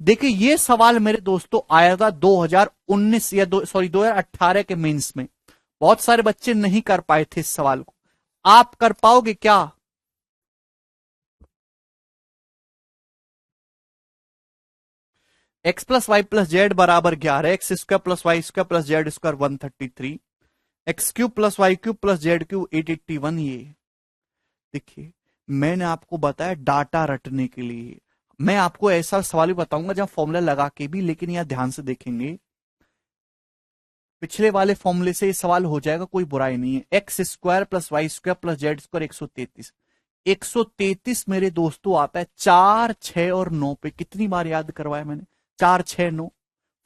देखिए ये सवाल मेरे दोस्तों आया था 2019 या 2018 के मेंस में। बहुत सारे बच्चे नहीं कर पाए थे इस सवाल को, आप कर पाओगे क्या? X plus Y plus z बराबर 11, x square plus y square plus z square 133, x cube plus Y cube plus Z cube 881। ये देखिए मैंने आपको बताया डाटा रटने के लिए, मैं आपको ऐसा सवाल भी बताऊंगा जहां फॉर्मूला लगा के भी, लेकिन यहां ध्यान से देखेंगे पिछले वाले फॉर्मूले से ये सवाल हो जाएगा, कोई बुराई नहीं है। X square plus y square plus z square 133, 133 मेरे दोस्तों आता है 4, 6 और 9 पे। कितनी बार याद करवाया मैंने? 4, 6, 9,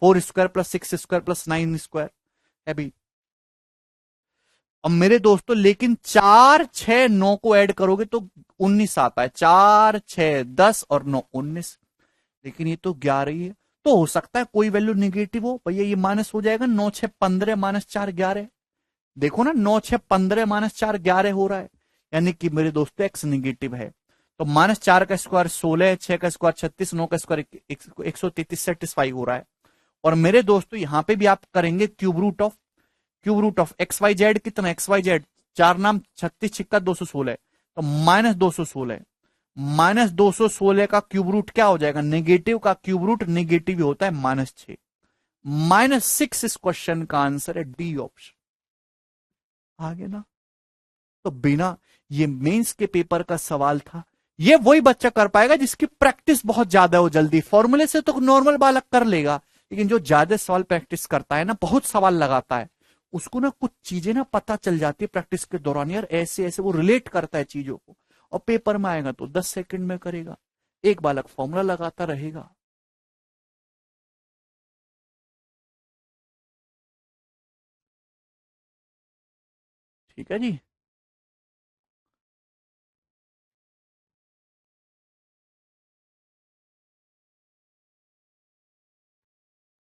4 square plus 6 square plus 9 square है भी। अब मेरे दोस्तों लेकिन 4, 6, 9 को ऐड करोगे तो 19 आता है, 4, 6, 10 और 9 19, लेकिन ये तो 11 ही है। तो हो सकता है कोई वैल्यू निगेटिव हो भैया, ये माइनस हो जाएगा। 9, 6, 15 -4 11, देखो ना 9, 6, 15 -4 11 हो रहा है, यानी कि मेरे दोस्तों एक्स निगेटिव है। तो -4 का स्क्वायर 16, 6 का स्क्वायर 36, 9 का स्क्वायर 133 सेटिस्फाई हो रहा है। और मेरे दोस्तों यहां पे भी आप करेंगे cube root of x Y z, कितना एक्स वाई जेड 4 नाम 36 छिक्का 216, तो -216, -216 का क्यूब रूट क्या हो जाएगा? नेगेटिव का क्यूब रूट नेगेटिव होता है -6, -6 इस क्वेश्चन का आंसर है, डी ऑप्शन। आगे ना, तो बिना, ये मेंस के पेपर का सवाल था, ये वही बच्चा कर पाएगा जिसकी प्रैक्टिस बहुत ज्यादा हो। जल्दी फॉर्मूले से तो नॉर्मल बालक कर लेगा, लेकिन जो ज्यादा सवाल प्रैक्टिस करता है ना, बहुत सवाल लगाता है, उसको ना कुछ चीजें ना पता चल जाती है प्रैक्टिस के दौरान, यार ऐसे ऐसे वो रिलेट करता है चीजों को, और पेपर में आएगा तो 10 सेकंड में करेगा। एक बालक फॉर्मूला लगाता रहेगा। ठीक है जी।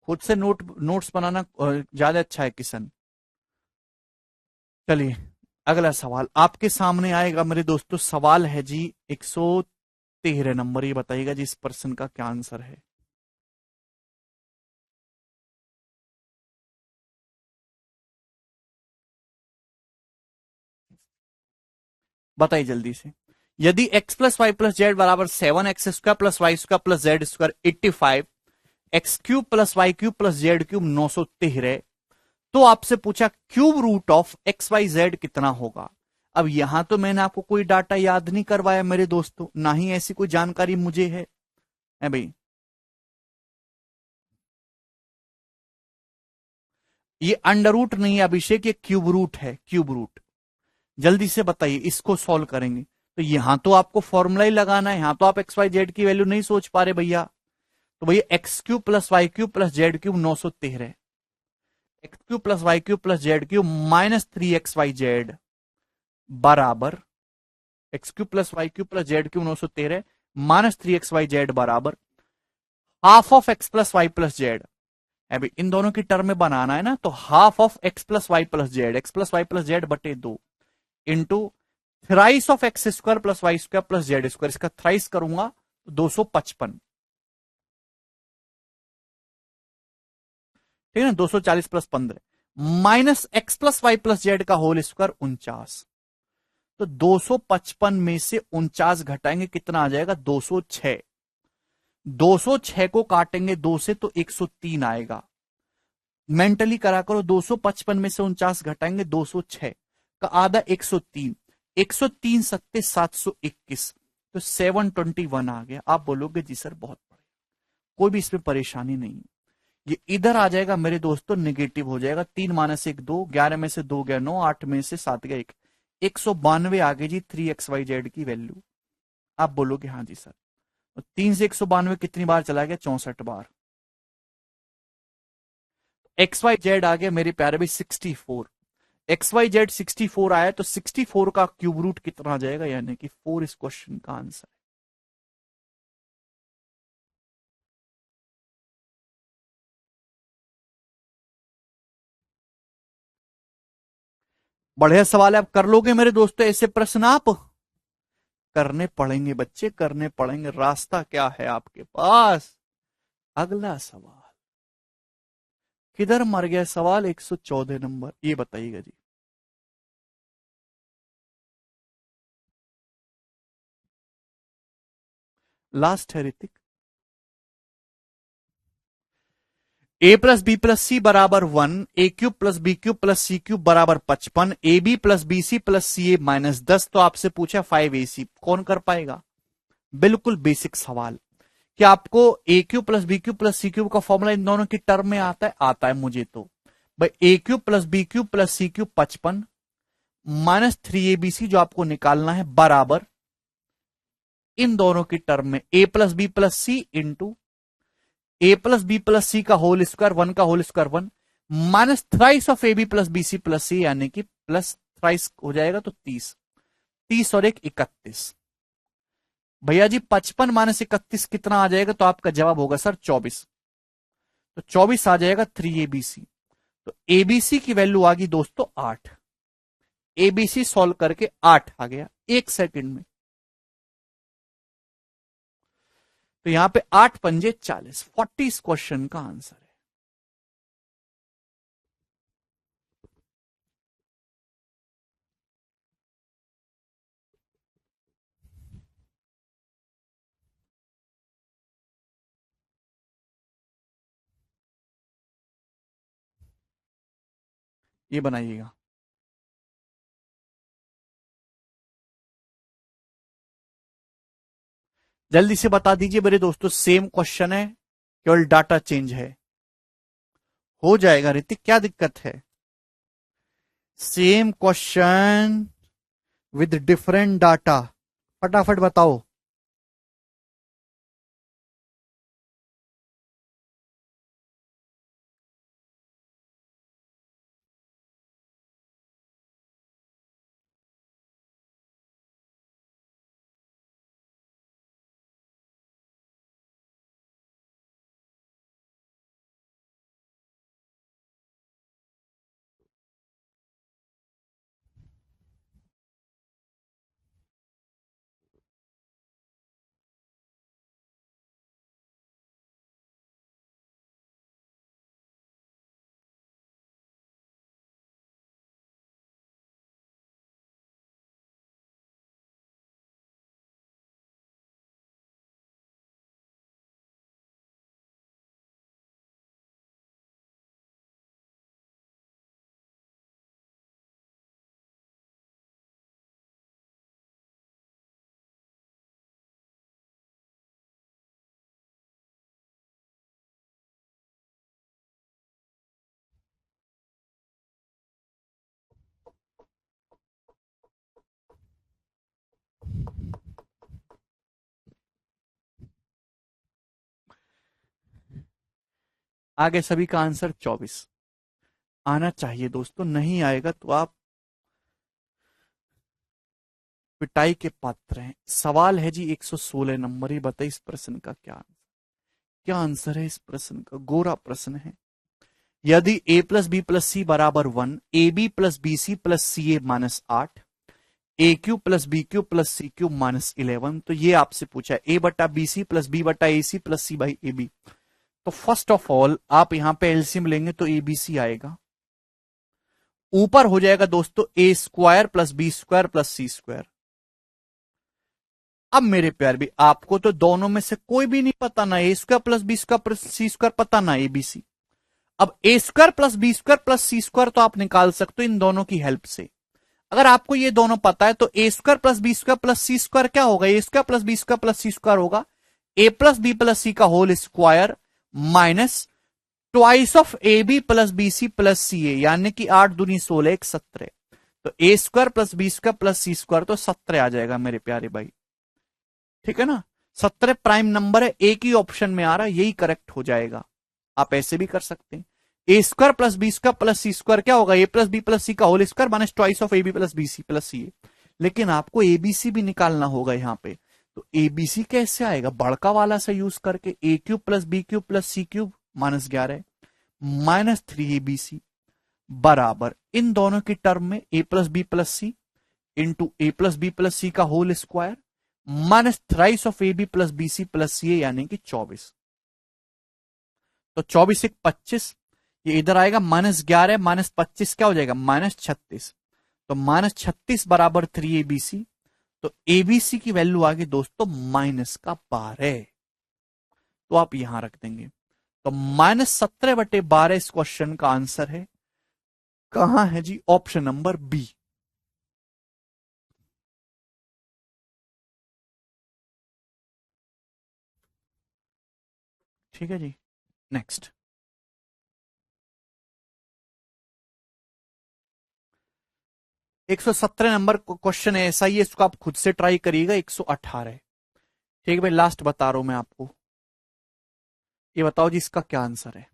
खुद से नोट्स बनाना ज्यादा अच्छा है किशन। चलिए अगला सवाल आपके सामने आएगा मेरे दोस्तों। सवाल है जी 113 नंबर, ये बताइएगा जी इस प्रश्न का क्या आंसर है। बताइए जल्दी से। यदि x plus Y plus z बराबर 7, x square plus y square plus z square 85, x cube plus Y cube plus Z cube 913, तो आपसे पूछा cube root of x Y z कितना होगा। अब यहां तो मैंने आपको कोई डाटा याद नहीं करवाया मेरे दोस्तों, ना ही ऐसी कोई जानकारी मुझे है भाई। ये अंडर रूट नहीं है अभिषेक, ये क्यूब रूट है, क्यूब रूट। जल्दी से बताइए, इसको सॉल्व करेंगे तो यहां तो आपको फॉर्मूला ही लगाना है, यहां तो आप एक्स वाई जेड की वैल्यू नहीं सोच पा रहे भैया। तो भैया x cube plus Y cube plus Z cube 913, x cube plus Y cube plus Z cube -3xyz बराबर, x cube plus Y cube plus Z cube 913 -3xyz बराबर half of x plus Y plus z, अभी इन दोनों की term में बनाना है ना, तो half of x plus Y plus z, x plus Y plus z बटे 2 into thrice of x square plus y square plus z square, इसका थ्राइस करूंगा तो 255, ठीक है ना, 240 plus 15 minus x plus Y plus z का whole square 49। तो 255 में से 49 घटाएंगे कितना आ जाएगा, 206। 206 को काटेंगे 2 से तो 103 आएगा। मेंटली करा करो, 255 में से 49 घटाएंगे 206 का आधा 103, 103 सत्ते 721, तो 721 आ गया। आप बोलोगे जी सर बहुत बढ़िया, कोई भी इसमें परेशानी नहीं। ये इधर आ जाएगा मेरे दोस्तों, निगेटिव हो जाएगा, 3 माइनस 1 2, 11 में से 2 गया 9, 8 में से 7 गया 1, 192 आ गई जी 3xyz की वैल्यू। आप बोलोगे हाँ जी सर, तो 3 से 192 कितनी बार चला गया, 64 बार। एक्स वाई जेड आ गया मेरे प्यारे भाई 64, एक्स वाई जेड 64 आया, तो 64 का क्यूब रूट कितना आ जाएगा, यानी कि 4 इस क्वेश्चन का आंसर है। बढ़िया सवाल है, आप कर लोगे मेरे दोस्तों ऐसे प्रश्न, आप करने पड़ेंगे बच्चे, करने पड़ेंगे। रास्ता क्या है आपके पास। अगला सवाल, किधर मर गया सवाल, 114 नंबर, ये बताइएगा जी। लास्ट है Hrithik. A plus B plus सी बराबर 1, a cube plus B cube plus C cube बराबर 55, a B plus B C plus C A minus 10। तो आपसे पूछा 5ac, कौन कर पाएगा। बिल्कुल बेसिक सवाल। क्या आपको a cube plus B cube plus C cube का फॉर्मूला इन दोनों की टर्म में आता है, आता है मुझे तो। भाई ए cube plus B cube plus सी क्यूब 55 माइनस 3abc जो आपको निकालना है, बराबर इन दोनों की टर्म में ए प्लस बी प्लस सी इंटू ए प्लस बी प्लस सी का होल स्क्वायर, 1 का whole square 1 minus thrice of A B plus B C plus c, यानी कि प्लस थ्राइस हो जाएगा तो 30, 30 और 1 31। भैया जी 55 माइनस 31 कितना आ जाएगा, तो आपका जवाब होगा सर 24। तो 24 आ जाएगा 3abc। तो एबीसी की वैल्यू आ गई दोस्तों 8। एबीसी सॉल्व करके 8 आ गया 1 सेकंड में। तो यहां पे 8 पंजे 40, 40 इस क्वेश्चन का आंसर है। ये बनाइएगा जल्दी से, बता दीजिए मेरे दोस्तों, सेम क्वेश्चन है, केवल डाटा चेंज है। हो जाएगा ऋतिक, क्या दिक्कत है। Same question with different data, फटाफट बताओ। आगे सभी का आंसर 24 आना चाहिए दोस्तों, नहीं आएगा तो आप पिटाई के पात्र हैं। सवाल है जी 116 नंबर, ही बताइए इस प्रश्न का क्या आंसर है। इस प्रश्न का गोरा प्रश्न है। यदि a प्लस बी प्लस सी बराबर 1, a B plus B C plus C A minus 8, a Q plus B Q plus C cube minus 11, तो ये आपसे पूछा है ए बटा बी सी प्लस बी बटा a c plus c by a b. तो first of all आप यहां पे एलसीएम लेंगे तो ए बी सी आएगा, ऊपर हो जाएगा दोस्तों a square plus B square plus C square. अब मेरे प्यार भी आपको तो दोनों में से कोई भी नहीं पता, ना A square plus B square plus C square पता, ना ए बी सी। अब A square plus B square plus C square तो आप निकाल सकते हो इन दोनों की हेल्प से। अगर आपको ये दोनों पता है तो A square plus B square plus C square क्या होगा, A square plus B square plus C square होगा ए प्लस बी प्लस सी का whole square minus twice of A B plus B C plus C A, यानी कि 8 दूनी 16 एक 17। तो A square plus B square plus C square तो 17 आ जाएगा मेरे प्यारे भाई, ठीक है ना। 17 प्राइम नंबर है, एक ही ऑप्शन में आ रहा है, यही करेक्ट हो जाएगा। आप ऐसे भी कर सकते हैं, A square plus B square plus C square क्या होगा, ए प्लस बी प्लस सी का whole square minus twice of A B plus B C plus C A. लेकिन आपको एबीसी भी निकालना होगा यहां पे, तो एबीसी कैसे आएगा, बड़का वाला से यूज करके, A cube plus B cube plus C cube minus 11 minus 3 ABC बराबर इन दोनों की टर्म में ए प्लस बी प्लस सी इंटू ए प्लस बी प्लस सी का whole square minus thrice of A B plus B C plus C A, यानी कि 24। तो 24 एक 25, ये इधर आएगा माइनस 11 माइनस 25 क्या हो जाएगा माइनस 36। तो माइनस 36 बराबर 3 एबीसी। तो एबीसी की वैल्यू आ गई दोस्तों माइनस का 12, तो आप यहां रख देंगे। तो माइनस 17/12 इस क्वेश्चन का आंसर है। कहां है जी, ऑप्शन नंबर बी। ठीक है जी, नेक्स्ट। 117 नंबर क्वेश्चन है, ऐसा ही है, इसको आप खुद से ट्राई करिएगा। 118, ठीक है भाई, लास्ट बता रहा हूं मैं आपको। ये बताओ जी इसका क्या आंसर है।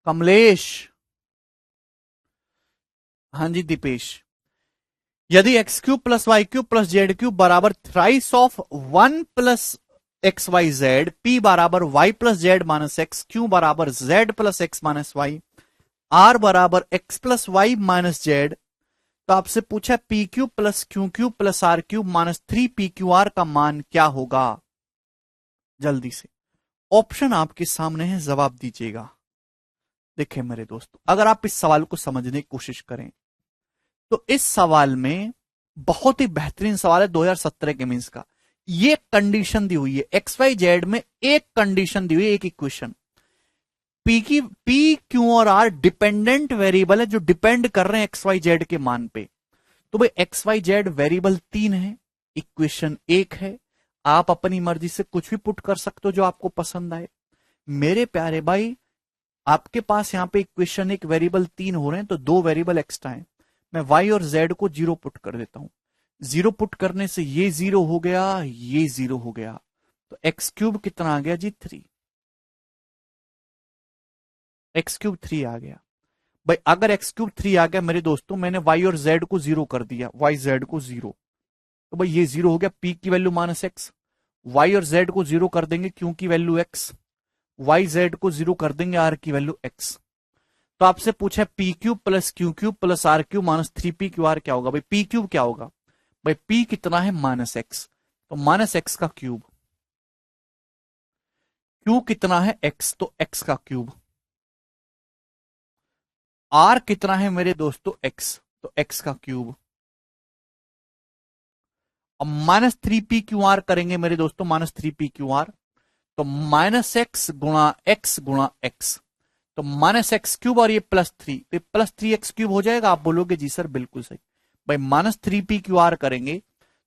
कमलेश, हाँ जी दीपेश। यदि X cube plus Y cube plus Z cube बराबर thrice of 1 plus X Y Z, P बराबर Y plus Z minus X, Q बराबर Z plus X minus Y, R बराबर x plus Y minus Z, तो आपसे पूछा P cube plus Q cube plus are cube minus 3 P Q R का मान क्या होगा। जल्दी से ऑप्शन आपके सामने है, जवाब दीजिएगा। देखिए मेरे दोस्तों, अगर आप इस सवाल को समझने की कोशिश करें तो इस सवाल में बहुत ही बेहतरीन सवाल है 2017 के मीन्स का। ये कंडीशन दी हुई है एक्स वाई जेड में, एक कंडीशन दी हुई है, एक इक्वेशन। पी क्यू और आर डिपेंडेंट वेरिएबल है जो डिपेंड कर रहे हैं एक्स वाई जेड के मान पे। तो भाई एक्स वाई जेड वेरिएबल 3 है, इक्वेशन 1 है। आप अपनी मर्जी से कुछ भी पुट कर सकते हो जो आपको पसंद आए। मेरे प्यारे भाई, आपके पास यहां पे इक्वेशन 1 वेरिएबल 3 हो रहे हैं, तो 2 वेरिएबल एक्स्ट्रा है। मैं y और z को 0 पुट कर देता हूं। 0 पुट करने से ये 0 हो गया, ये 0 हो गया, तो एक्स क्यूब कितना आ गया जी 3। एक्स क्यूब 3 आ गया। भाई अगर एक्स क्यूब 3 आ गया मेरे दोस्तों, मैंने y और z को 0 कर दिया, y z को 0, तो भाई ये 0 हो गया, p की वैल्यू माइनस एक्स। y और z को 0 कर देंगे, q की वैल्यू x, y z को 0 कर देंगे, r की वैल्यू x। तो आपसे पूछा P cube plus Q cube plus are cube minus 3 P Q r क्या होगा। भाई पी क्यूब क्या होगा, भाई पी कितना है माइनस एक्स, तो माइनस एक्स का क्यूब। क्यू कितना है एक्स, तो एक्स का क्यूब। आर कितना है मेरे दोस्तों एक्स, तो एक्स का क्यूब। अब माइनस 3 पी क्यू आर करेंगे मेरे दोस्तों, माइनस 3 पी क्यू आर, तो माइनस एक्स गुणा एक्स, तो माइनस एक्स क्यूब और ये +3, तो +3 एक्स क्यूब हो जाएगा। आप बोलोगे जी सर बिल्कुल सही। भाई माइनस 3 पी क्यू आर करेंगे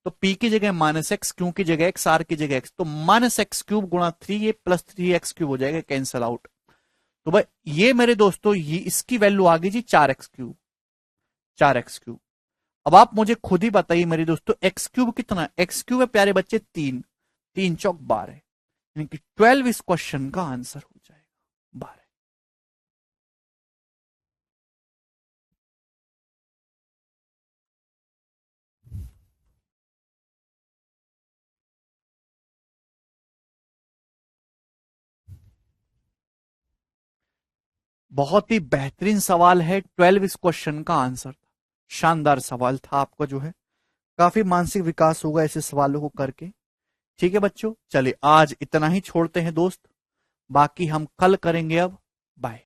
तो पी की जगह माइनस एक्स, क्यू की जगह एक्स, आर की जगह एक्स, तो माइनस एक्स क्यूब गुणा 3, ये +3 एक्स क्यूब हो जाएगा, कैंसिल आउट। तो भाई ये मेरे दोस्तों ये इसकी वैल्यू आ गई जी 4 एक्स क्यूब, 4 एक्स क्यूब। अब आप मुझे खुद ही बताइए मेरे दोस्तों एक्स क्यूब कितना है। एक्स क्यूब है प्यारे बच्चे 3, 3 चौक 12, यानी कि 12 इस क्वेश्चन का आंसर हो जाएगा 12। बहुत ही बेहतरीन सवाल है, 12 इस क्वेश्चन का आंसर था। शानदार सवाल था आपका जो है, काफी मानसिक विकास होगा ऐसे सवालों को करके। ठीक है बच्चों, चलिए आज इतना ही छोड़ते हैं दोस्त, बाकी हम कल करेंगे अब। बाय।